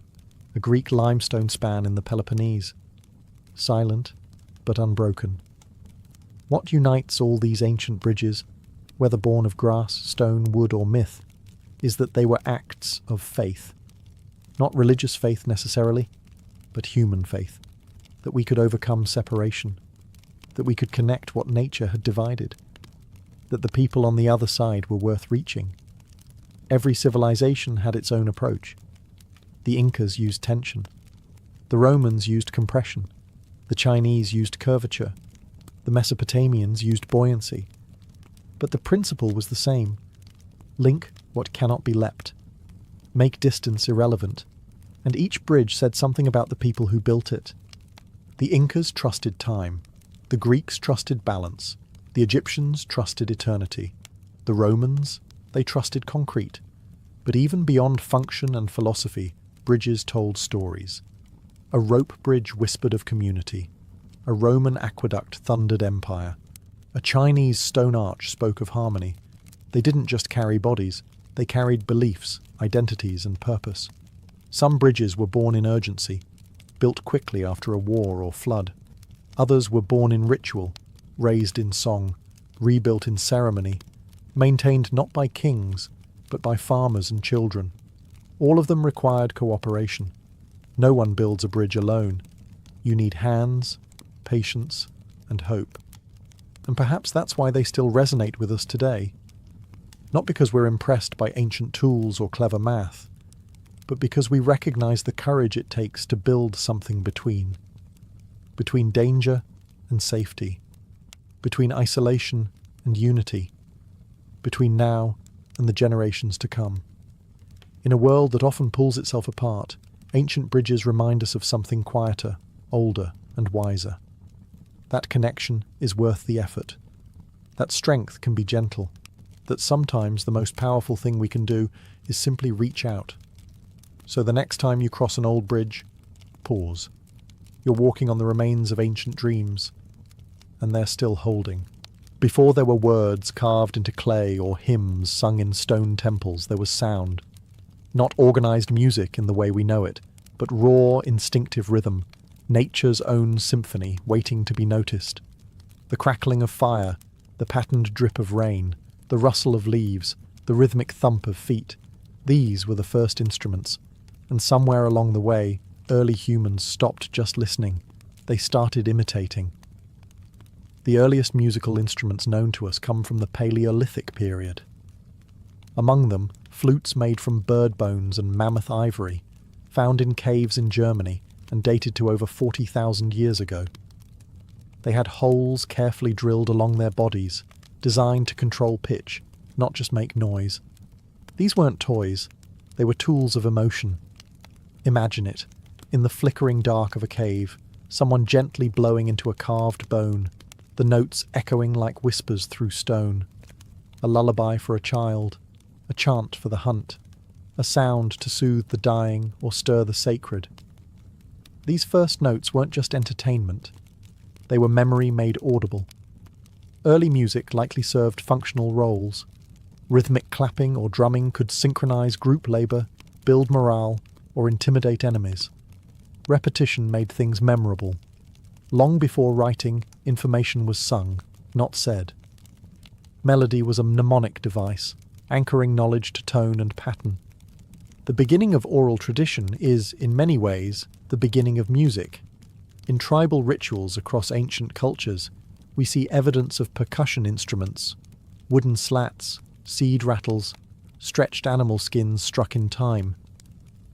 Speaker 1: a Greek limestone span in the Peloponnese. Silent, but unbroken. What unites all these ancient bridges, whether born of grass, stone, wood, or myth, is that they were acts of faith. Not religious faith necessarily, but human faith. That we could overcome separation. That we could connect what nature had divided. That the people on the other side were worth reaching. Every civilization had its own approach. The Incas used tension. The Romans used compression. The Chinese used curvature. The Mesopotamians used buoyancy. But the principle was the same. Link what cannot be leapt. Make distance irrelevant. And each bridge said something about the people who built it. The Incas trusted time. The Greeks trusted balance. The Egyptians trusted eternity. The Romans, they trusted concrete. But even beyond function and philosophy, bridges told stories. A rope bridge whispered of community. A Roman aqueduct thundered empire. A Chinese stone arch spoke of harmony. They didn't just carry bodies, they carried beliefs, identities, and purpose. Some bridges were born in urgency, built quickly after a war or flood. Others were born in ritual, raised in song, rebuilt in ceremony, maintained not by kings, but by farmers and children. All of them required cooperation. No one builds a bridge alone. You need hands, patience, and hope. And perhaps that's why they still resonate with us today. Not because we're impressed by ancient tools or clever math, but because we recognize the courage it takes to build something between danger and safety, between isolation and unity, between now and the generations to come. In a world that often pulls itself apart, ancient bridges remind us of something quieter, older, and wiser. That connection is worth the effort. That strength can be gentle. That sometimes the most powerful thing we can do is simply reach out. So the next time you cross an old bridge, pause. You're walking on the remains of ancient dreams, and they're still holding. Before there were words carved into clay or hymns sung in stone temples, there was sound. Not organized music in the way we know it, but raw, instinctive rhythm, nature's own symphony waiting to be noticed. The crackling of fire, the patterned drip of rain, the rustle of leaves, the rhythmic thump of feet. These were the first instruments, and somewhere along the way, early humans stopped just listening. They started imitating. The earliest musical instruments known to us come from the Paleolithic period. Among them, flutes made from bird bones and mammoth ivory, found in caves in Germany and dated to over 40,000 years ago. They had holes carefully drilled along their bodies, designed to control pitch, not just make noise. These weren't toys, they were tools of emotion. Imagine it, in the flickering dark of a cave, someone gently blowing into a carved bone, the notes echoing like whispers through stone. A lullaby for a child, a chant for the hunt, a sound to soothe the dying or stir the sacred. These first notes weren't just entertainment. They were memory made audible. Early music likely served functional roles. Rhythmic clapping or drumming could synchronize group labor, build morale, or intimidate enemies. Repetition made things memorable. Long before writing, information was sung, not said. Melody was a mnemonic device, anchoring knowledge to tone and pattern. The beginning of oral tradition is, in many ways, the beginning of music. In tribal rituals across ancient cultures, we see evidence of percussion instruments, wooden slats, seed rattles, stretched animal skins struck in time.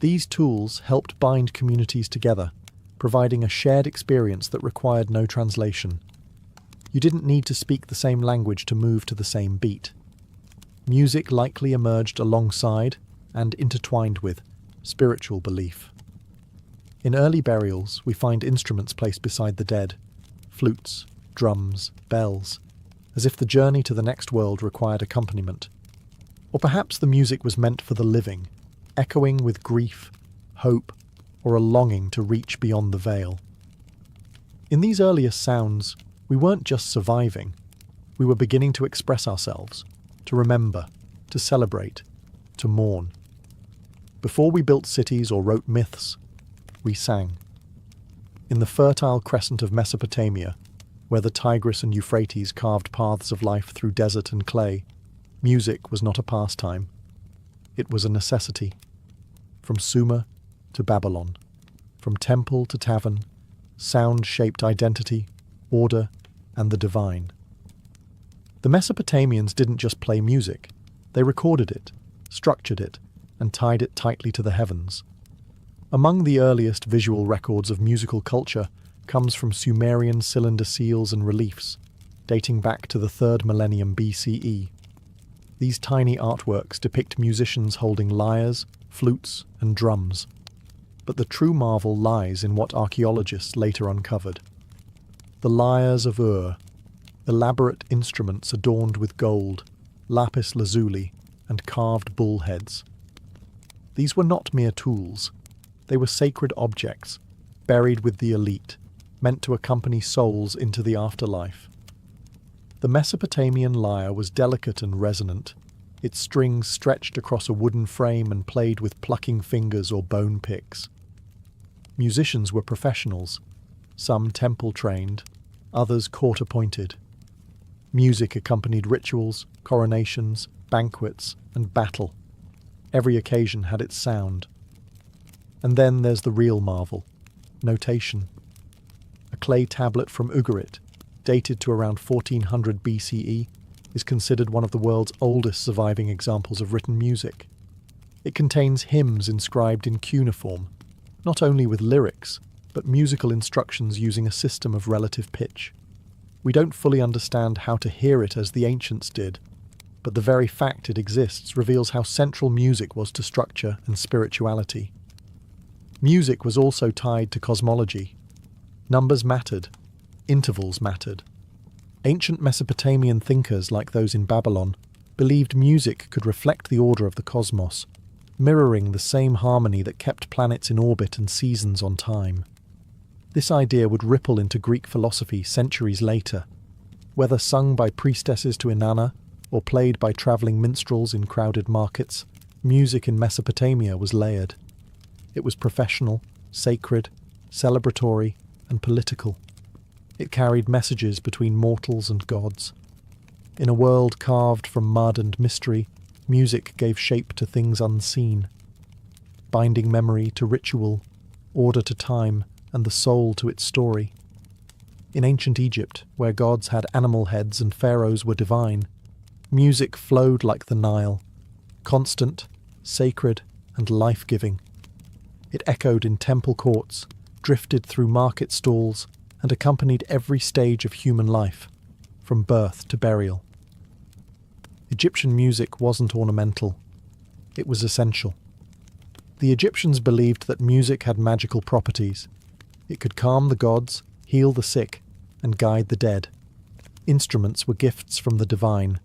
Speaker 1: These tools helped bind communities together, providing a shared experience that required no translation. You didn't need to speak the same language to move to the same beat. Music likely emerged alongside, and intertwined with, spiritual belief. In early burials, we find instruments placed beside the dead, flutes, drums, bells, as if the journey to the next world required accompaniment. Or perhaps the music was meant for the living, echoing with grief, hope, or a longing to reach beyond the veil. In these earliest sounds, we weren't just surviving, we were beginning to express ourselves, to remember, to celebrate, to mourn. Before we built cities or wrote myths, we sang. In the fertile crescent of Mesopotamia, where the Tigris and Euphrates carved paths of life through desert and clay, music was not a pastime. It was a necessity. From Sumer to Babylon, from temple to tavern, sound shaped identity, order, and the divine. The Mesopotamians didn't just play music, they recorded it, structured it, and tied it tightly to the heavens. Among the earliest visual records of musical culture comes from Sumerian cylinder seals and reliefs, dating back to the 3rd millennium BCE. These tiny artworks depict musicians holding lyres, flutes, and drums. But the true marvel lies in what archaeologists later uncovered. The lyres of Ur, elaborate instruments adorned with gold, lapis lazuli, and carved bull heads. These were not mere tools. They were sacred objects, buried with the elite, meant to accompany souls into the afterlife. The Mesopotamian lyre was delicate and resonant, its strings stretched across a wooden frame and played with plucking fingers or bone picks. Musicians were professionals, some temple-trained, others court-appointed. Music accompanied rituals, coronations, banquets, and battle. Every occasion had its sound. And then there's the real marvel: notation. A clay tablet from Ugarit, dated to around 1400 BCE, is considered one of the world's oldest surviving examples of written music. It contains hymns inscribed in cuneiform, not only with lyrics, but musical instructions using a system of relative pitch. We don't fully understand how to hear it as the ancients did, but the very fact it exists reveals how central music was to structure and spirituality. Music was also tied to cosmology. Numbers mattered. Intervals mattered. Ancient Mesopotamian thinkers, like those in Babylon, believed music could reflect the order of the cosmos, mirroring the same harmony that kept planets in orbit and seasons on time. This idea would ripple into Greek philosophy centuries later. Whether sung by priestesses to Inanna or played by travelling minstrels in crowded markets, music in Mesopotamia was layered. It was professional, sacred, celebratory, and political. It carried messages between mortals and gods. In a world carved from mud and mystery, music gave shape to things unseen, binding memory to ritual, order to time, and the soul to its story. In ancient Egypt, where gods had animal heads and pharaohs were divine, music flowed like the Nile, constant, sacred, and life-giving. It echoed in temple courts, drifted through market stalls, and accompanied every stage of human life, from birth to burial. Egyptian music wasn't ornamental. It was essential. The Egyptians believed that music had magical properties. It could calm the gods, heal the sick, and guide the dead. Instruments were gifts from the divine,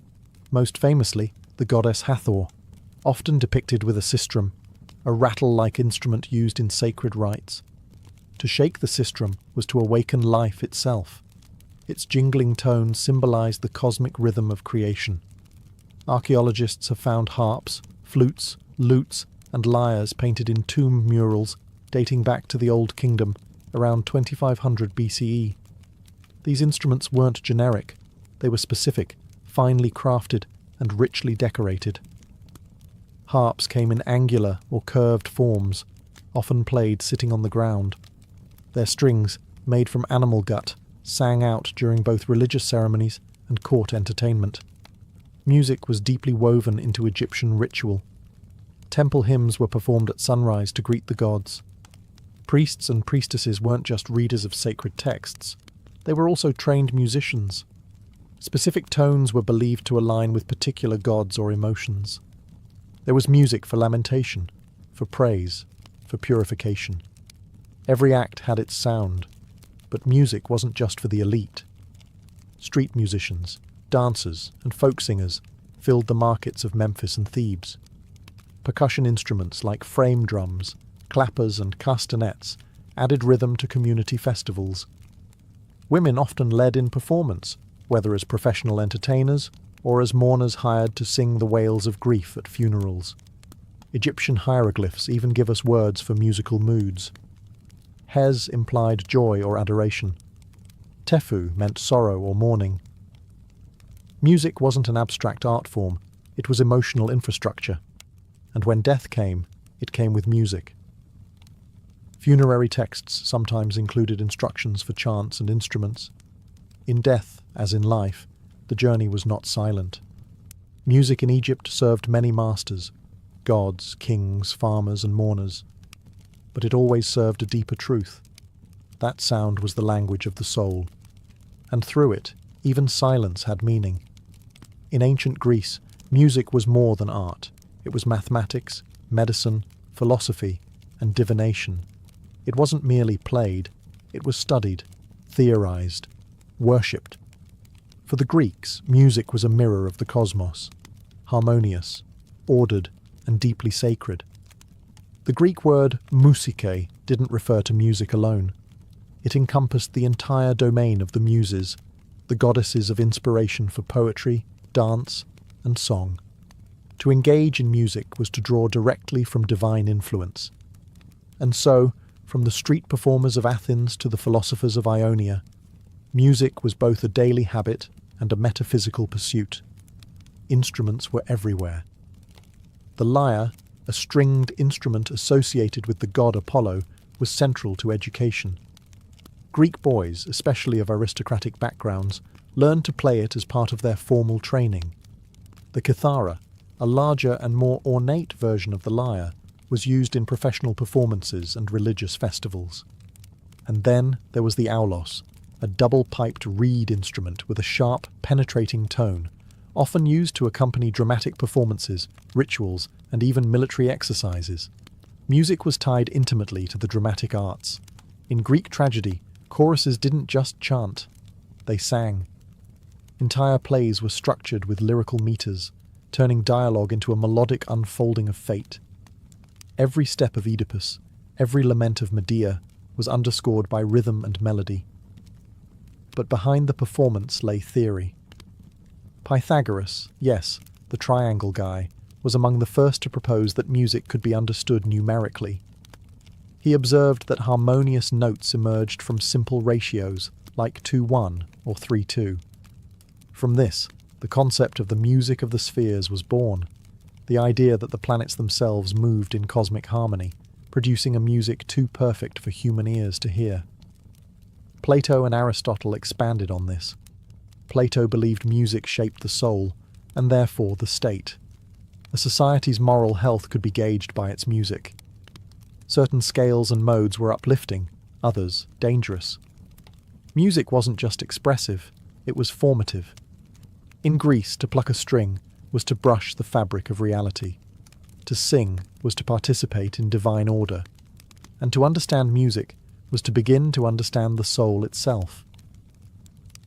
Speaker 1: most famously the goddess Hathor, often depicted with a sistrum, a rattle-like instrument used in sacred rites. To shake the sistrum was to awaken life itself. Its jingling tones symbolized the cosmic rhythm of creation. Archaeologists have found harps, flutes, lutes, and lyres painted in tomb murals dating back to the Old Kingdom, around 2500 BCE. These instruments weren't generic. They were specific, finely crafted, and richly decorated. Harps came in angular or curved forms, often played sitting on the ground. Their strings, made from animal gut, sang out during both religious ceremonies and court entertainment. Music was deeply woven into Egyptian ritual. Temple hymns were performed at sunrise to greet the gods. Priests and priestesses weren't just readers of sacred texts. They were also trained musicians. Specific tones were believed to align with particular gods or emotions. There was music for lamentation, for praise, for purification. Every act had its sound, but music wasn't just for the elite. Street musicians, dancers, and folk singers filled the markets of Memphis and Thebes. Percussion instruments like frame drums, clappers, and castanets added rhythm to community festivals. Women often led in performance, whether as professional entertainers or as mourners hired to sing the wails of grief at funerals. Egyptian hieroglyphs even give us words for musical moods. Hes implied joy or adoration. Tefu meant sorrow or mourning. Music wasn't an abstract art form, it was emotional infrastructure. And when death came, it came with music. Funerary texts sometimes included instructions for chants and instruments. In death, as in life, the journey was not silent. Music in Egypt served many masters, gods, kings, farmers, and mourners. But it always served a deeper truth. That sound was the language of the soul. And through it, even silence had meaning. In ancient Greece, music was more than art. It was mathematics, medicine, philosophy, and divination. It wasn't merely played, it was studied, theorized, worshipped. For the Greeks, music was a mirror of the cosmos, harmonious, ordered, and deeply sacred. The Greek word musike didn't refer to music alone. It encompassed the entire domain of the muses, the goddesses of inspiration for poetry, dance, and song. To engage in music was to draw directly from divine influence. And so, from the street performers of Athens to the philosophers of Ionia, music was both a daily habit and a metaphysical pursuit. Instruments were everywhere. The lyre, a stringed instrument associated with the god Apollo, was central to education. Greek boys, especially of aristocratic backgrounds, learned to play it as part of their formal training. The kithara, a larger and more ornate version of the lyre, was used in professional performances and religious festivals. And then there was the aulos, a double-piped reed instrument with a sharp, penetrating tone, often used to accompany dramatic performances, rituals, and even military exercises. Music was tied intimately to the dramatic arts. In Greek tragedy, choruses didn't just chant, they sang. Entire plays were structured with lyrical meters, turning dialogue into a melodic unfolding of fate. Every step of Oedipus, every lament of Medea, was underscored by rhythm and melody. But behind the performance lay theory. Pythagoras, yes, the triangle guy, was among the first to propose that music could be understood numerically. He observed that harmonious notes emerged from simple ratios, like 2-1 or 3-2. From this, the concept of the music of the spheres was born, the idea that the planets themselves moved in cosmic harmony, producing a music too perfect for human ears to hear. Plato and Aristotle expanded on this. Plato believed music shaped the soul, and therefore the state. A society's moral health could be gauged by its music. Certain scales and modes were uplifting, others dangerous. Music wasn't just expressive, it was formative. In Greece, to pluck a string was to brush the fabric of reality. To sing was to participate in divine order. And to understand music was to begin to understand the soul itself.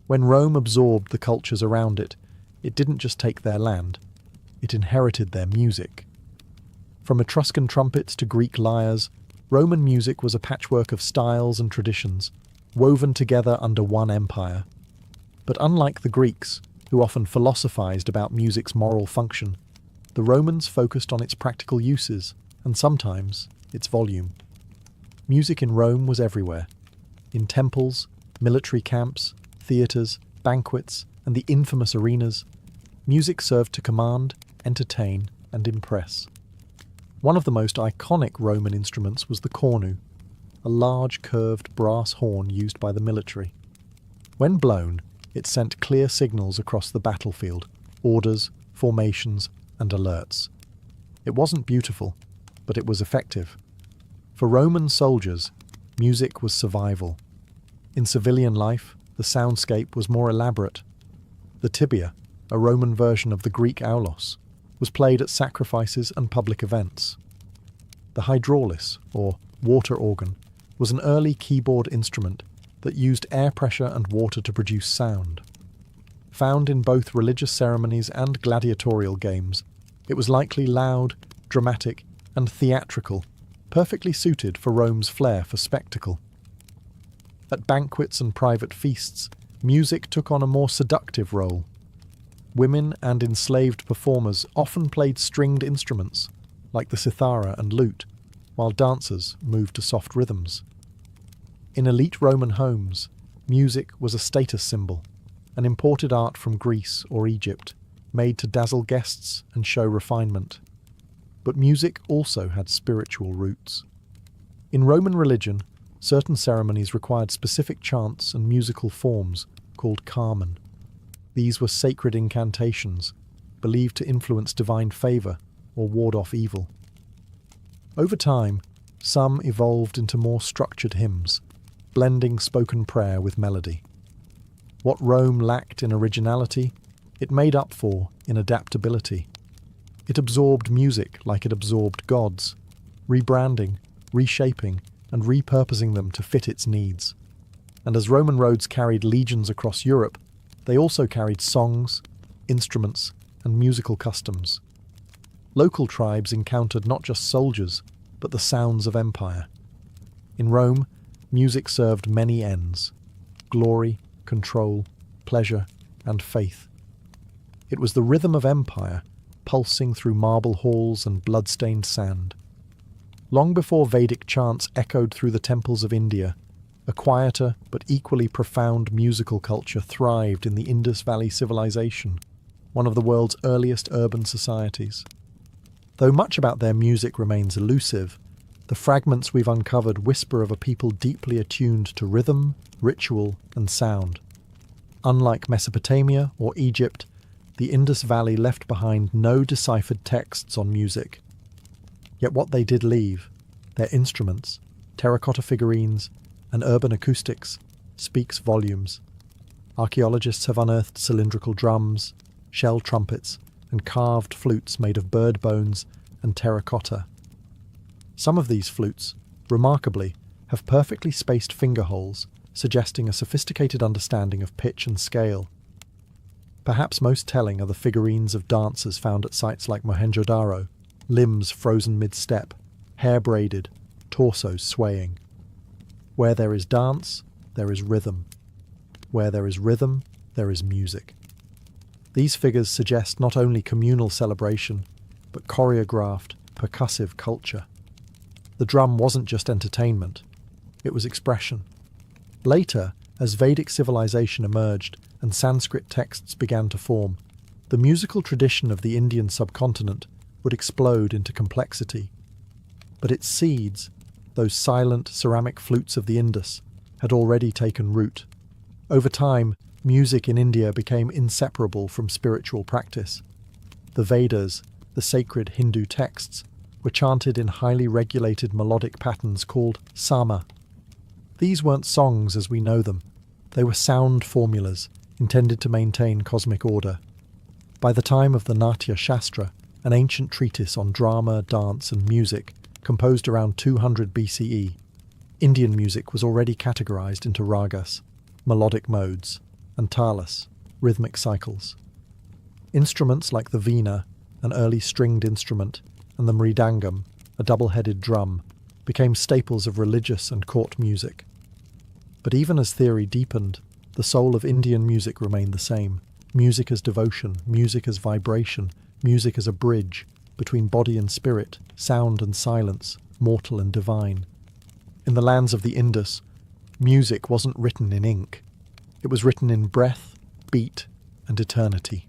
Speaker 1: When Rome absorbed the cultures around it, it didn't just take their land, it inherited their music. From Etruscan trumpets to Greek lyres, Roman music was a patchwork of styles and traditions, woven together under one empire. But unlike the Greeks, who often philosophized about music's moral function, the Romans focused on its practical uses, and sometimes its volume. Music in Rome was everywhere. In temples, military camps, theatres, banquets, and the infamous arenas, music served to command, entertain, and impress. One of the most iconic Roman instruments was the cornu, a large curved brass horn used by the military. When blown, it sent clear signals across the battlefield, orders, formations, and alerts. It wasn't beautiful, but it was effective. For Roman soldiers, music was survival. In civilian life, the soundscape was more elaborate. The tibia, a Roman version of the Greek aulos, was played at sacrifices and public events. The hydraulis, or water organ, was an early keyboard instrument that used air pressure and water to produce sound. Found in both religious ceremonies and gladiatorial games, it was likely loud, dramatic, and theatrical, perfectly suited for Rome's flair for spectacle. At banquets and private feasts, music took on a more seductive role. Women and enslaved performers often played stringed instruments, like the cithara and lute, while dancers moved to soft rhythms. In elite Roman homes, music was a status symbol, an imported art from Greece or Egypt, made to dazzle guests and show refinement. But music also had spiritual roots. In Roman religion, certain ceremonies required specific chants and musical forms called carmen. These were sacred incantations, believed to influence divine favour or ward off evil. Over time, some evolved into more structured hymns, blending spoken prayer with melody. What Rome lacked in originality, it made up for in adaptability. It absorbed music like it absorbed gods, rebranding, reshaping, and repurposing them to fit its needs. And as Roman roads carried legions across Europe, they also carried songs, instruments, and musical customs. Local tribes encountered not just soldiers, but the sounds of empire. In Rome, music served many ends: glory, control, pleasure, and faith. It was the rhythm of empire, pulsing through marble halls and blood-stained sand. Long before Vedic chants echoed through the temples of India, a quieter but equally profound musical culture thrived in the Indus Valley Civilization, one of the world's earliest urban societies. Though much about their music remains elusive, the fragments we've uncovered whisper of a people deeply attuned to rhythm, ritual, and sound. Unlike Mesopotamia or Egypt, the Indus Valley left behind no deciphered texts on music. Yet what they did leave, their instruments, terracotta figurines, and urban acoustics, speaks volumes. Archaeologists have unearthed cylindrical drums, shell trumpets, and carved flutes made of bird bones and terracotta. Some of these flutes, remarkably, have perfectly spaced finger holes, suggesting a sophisticated understanding of pitch and scale. Perhaps most telling are the figurines of dancers found at sites like Mohenjo-daro, limbs frozen mid-step, hair braided, torsos swaying. Where there is dance, there is rhythm. Where there is rhythm, there is music. These figures suggest not only communal celebration, but choreographed, percussive culture. The drum wasn't just entertainment, it was expression. Later, as Vedic civilization emerged and Sanskrit texts began to form, the musical tradition of the Indian subcontinent would explode into complexity. But its seeds, those silent ceramic flutes of the Indus, had already taken root. Over time, music in India became inseparable from spiritual practice. The Vedas, the sacred Hindu texts, were chanted in highly regulated melodic patterns called sama. These weren't songs as we know them. They were sound formulas intended to maintain cosmic order. By the time of the Natya Shastra, an ancient treatise on drama, dance, and music, composed around 200 BCE, Indian music was already categorized into ragas, melodic modes, and talas, rhythmic cycles. Instruments like the veena, an early stringed instrument, and the mridangam, a double-headed drum, became staples of religious and court music. But even as theory deepened, the soul of Indian music remained the same. Music as devotion, music as vibration, music as a bridge between body and spirit, sound and silence, mortal and divine. In the lands of the Indus, music wasn't written in ink. It was written in breath, beat, and eternity.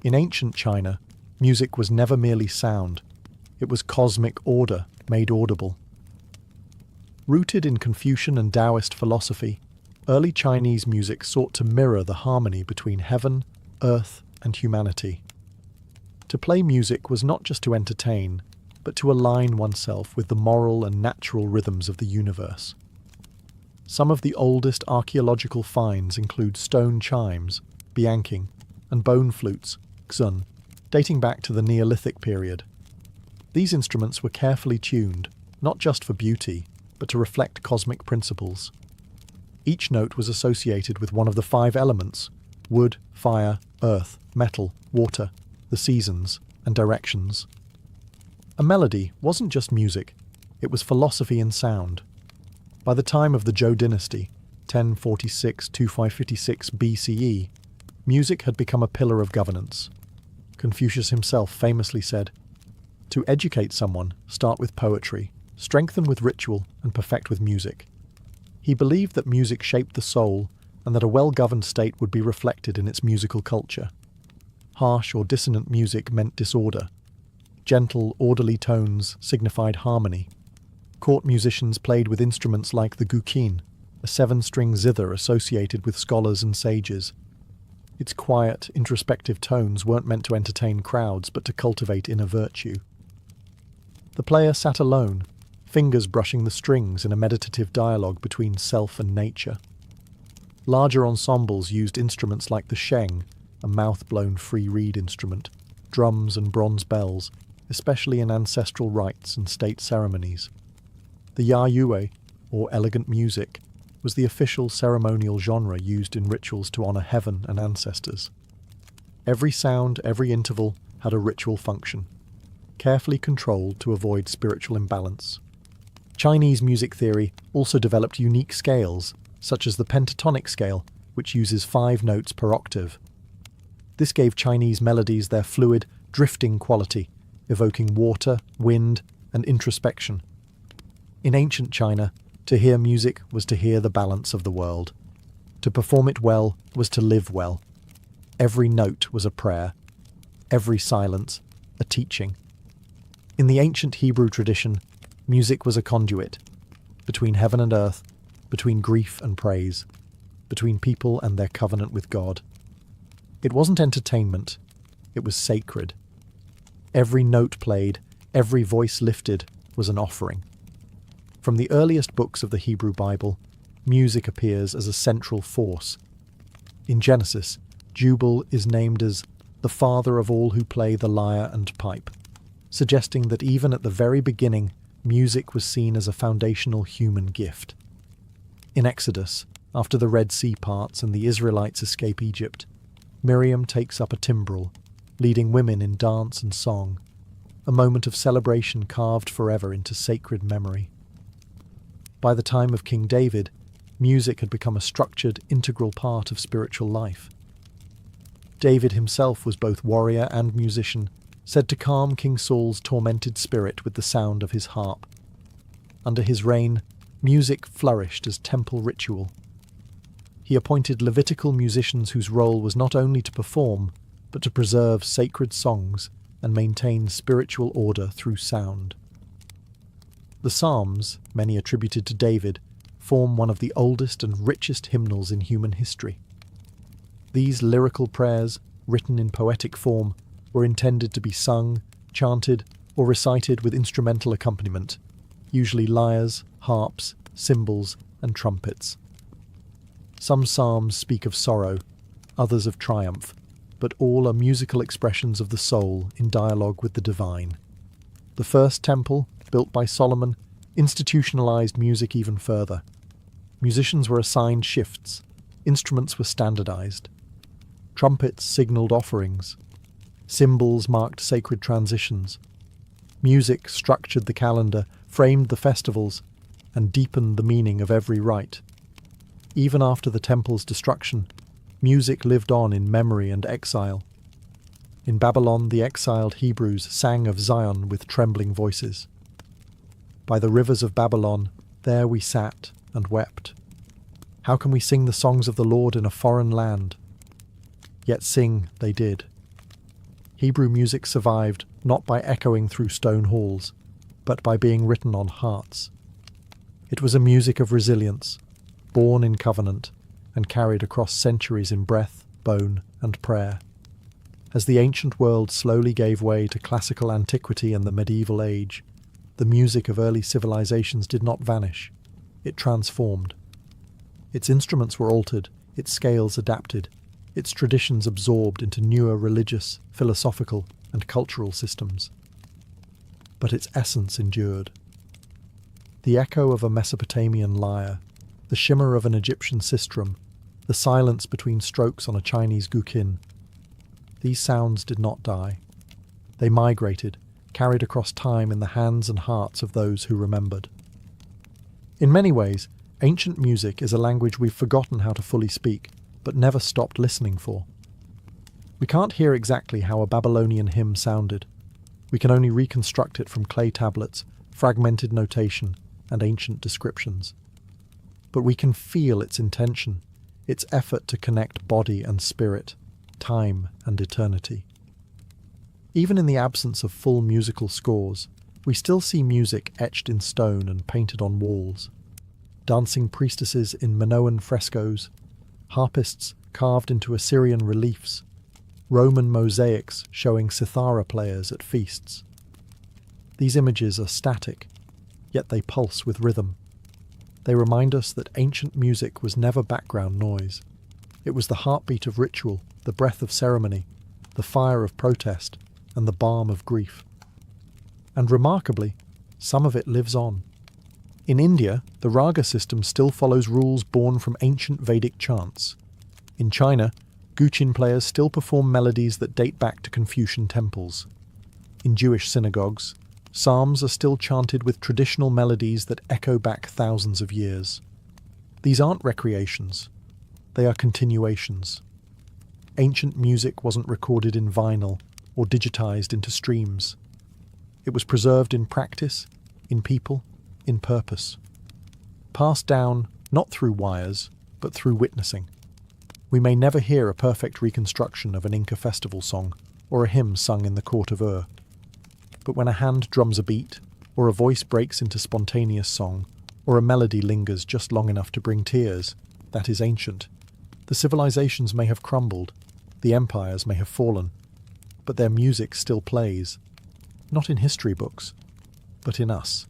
Speaker 1: In ancient China, music was never merely sound. It was cosmic order made audible. Rooted in Confucian and Taoist philosophy, early Chinese music sought to mirror the harmony between heaven, earth, and humanity. To play music was not just to entertain, but to align oneself with the moral and natural rhythms of the universe. Some of the oldest archaeological finds include stone chimes, bianking, and bone flutes, xun, dating back to the Neolithic period. These instruments were carefully tuned, not just for beauty, but to reflect cosmic principles. Each note was associated with one of the 5 elements: wood, fire, earth, metal, water, the seasons, and directions. A melody wasn't just music, it was philosophy in sound. By the time of the Zhou dynasty, 1046–2556 BCE, music had become a pillar of governance. Confucius himself famously said, "To educate someone, start with poetry, strengthen with ritual, and perfect with music." He believed that music shaped the soul and that a well-governed state would be reflected in its musical culture. Harsh or dissonant music meant disorder. Gentle, orderly tones signified harmony. Court musicians played with instruments like the guqin, a 7-string zither associated with scholars and sages. Its quiet, introspective tones weren't meant to entertain crowds, but to cultivate inner virtue. The player sat alone, fingers brushing the strings in a meditative dialogue between self and nature. Larger ensembles used instruments like the sheng, a mouth-blown free reed instrument, drums and bronze bells, especially in ancestral rites and state ceremonies. The ya-yue, or elegant music, was the official ceremonial genre used in rituals to honour heaven and ancestors. Every sound, every interval, had a ritual function, carefully controlled to avoid spiritual imbalance. Chinese music theory also developed unique scales, such as the pentatonic scale, which uses 5 notes per octave. This gave Chinese melodies their fluid, drifting quality, evoking water, wind, and introspection. In ancient China, to hear music was to hear the balance of the world. To perform it well was to live well. Every note was a prayer. Every silence a teaching. In the ancient Hebrew tradition, music was a conduit between heaven and earth, between grief and praise, between people and their covenant with God. It wasn't entertainment, it was sacred. Every note played, every voice lifted was an offering. From the earliest books of the Hebrew Bible, music appears as a central force. In Genesis, Jubal is named as the father of all who play the lyre and pipe, suggesting that even at the very beginning, music was seen as a foundational human gift. In Exodus, after the Red Sea parts and the Israelites escape Egypt, Miriam takes up a timbrel, leading women in dance and song, a moment of celebration carved forever into sacred memory. By the time of King David, music had become a structured, integral part of spiritual life. David himself was both warrior and musician, said to calm King Saul's tormented spirit with the sound of his harp. Under his reign, music flourished as temple ritual. He appointed Levitical musicians whose role was not only to perform, but to preserve sacred songs and maintain spiritual order through sound. The Psalms, many attributed to David, form one of the oldest and richest hymnals in human history. These lyrical prayers, written in poetic form, were intended to be sung, chanted, or recited with instrumental accompaniment, usually lyres, harps, cymbals, and trumpets. Some psalms speak of sorrow, others of triumph, but all are musical expressions of the soul in dialogue with the divine. The first temple, built by Solomon, institutionalized music even further. Musicians were assigned shifts, instruments were standardized. Trumpets signaled offerings. Cymbals marked sacred transitions. Music structured the calendar, framed the festivals, and deepened the meaning of every rite. Even after the temple's destruction, music lived on in memory and exile. In Babylon, the exiled Hebrews sang of Zion with trembling voices. By the rivers of Babylon, there we sat and wept. How can we sing the songs of the Lord in a foreign land? Yet sing they did. Hebrew music survived not by echoing through stone halls, but by being written on hearts. It was a music of resilience, born in covenant, and carried across centuries in breath, bone, and prayer. As the ancient world slowly gave way to classical antiquity and the medieval age, the music of early civilizations did not vanish. It transformed. Its instruments were altered, its scales adapted, its traditions absorbed into newer religious, philosophical, and cultural systems. But its essence endured. The echo of a Mesopotamian lyre, the shimmer of an Egyptian sistrum, the silence between strokes on a Chinese guqin. These sounds did not die. They migrated, carried across time in the hands and hearts of those who remembered. In many ways, ancient music is a language we've forgotten how to fully speak, but never stopped listening for. We can't hear exactly how a Babylonian hymn sounded. We can only reconstruct it from clay tablets, fragmented notation, and ancient descriptions. But we can feel its intention, its effort to connect body and spirit, time and eternity. Even in the absence of full musical scores, we still see music etched in stone and painted on walls. Dancing priestesses in Minoan frescoes, harpists carved into Assyrian reliefs, Roman mosaics showing cithara players at feasts. These images are static, yet they pulse with rhythm. They remind us that ancient music was never background noise. It was the heartbeat of ritual, the breath of ceremony, the fire of protest, and the balm of grief. And remarkably, some of it lives on. In India, the raga system still follows rules born from ancient Vedic chants. In China, guqin players still perform melodies that date back to Confucian temples. In Jewish synagogues, psalms are still chanted with traditional melodies that echo back thousands of years. These aren't recreations. They are continuations. Ancient music wasn't recorded in vinyl or digitized into streams. It was preserved in practice, in people, in purpose. Passed down not through wires, but through witnessing. We may never hear a perfect reconstruction of an Inca festival song or a hymn sung in the court of Ur, But when a hand drums a beat, or a voice breaks into spontaneous song, or a melody lingers just long enough to bring tears, that is ancient. The civilizations may have crumbled, the empires may have fallen, but their music still plays, not in history books, but in us.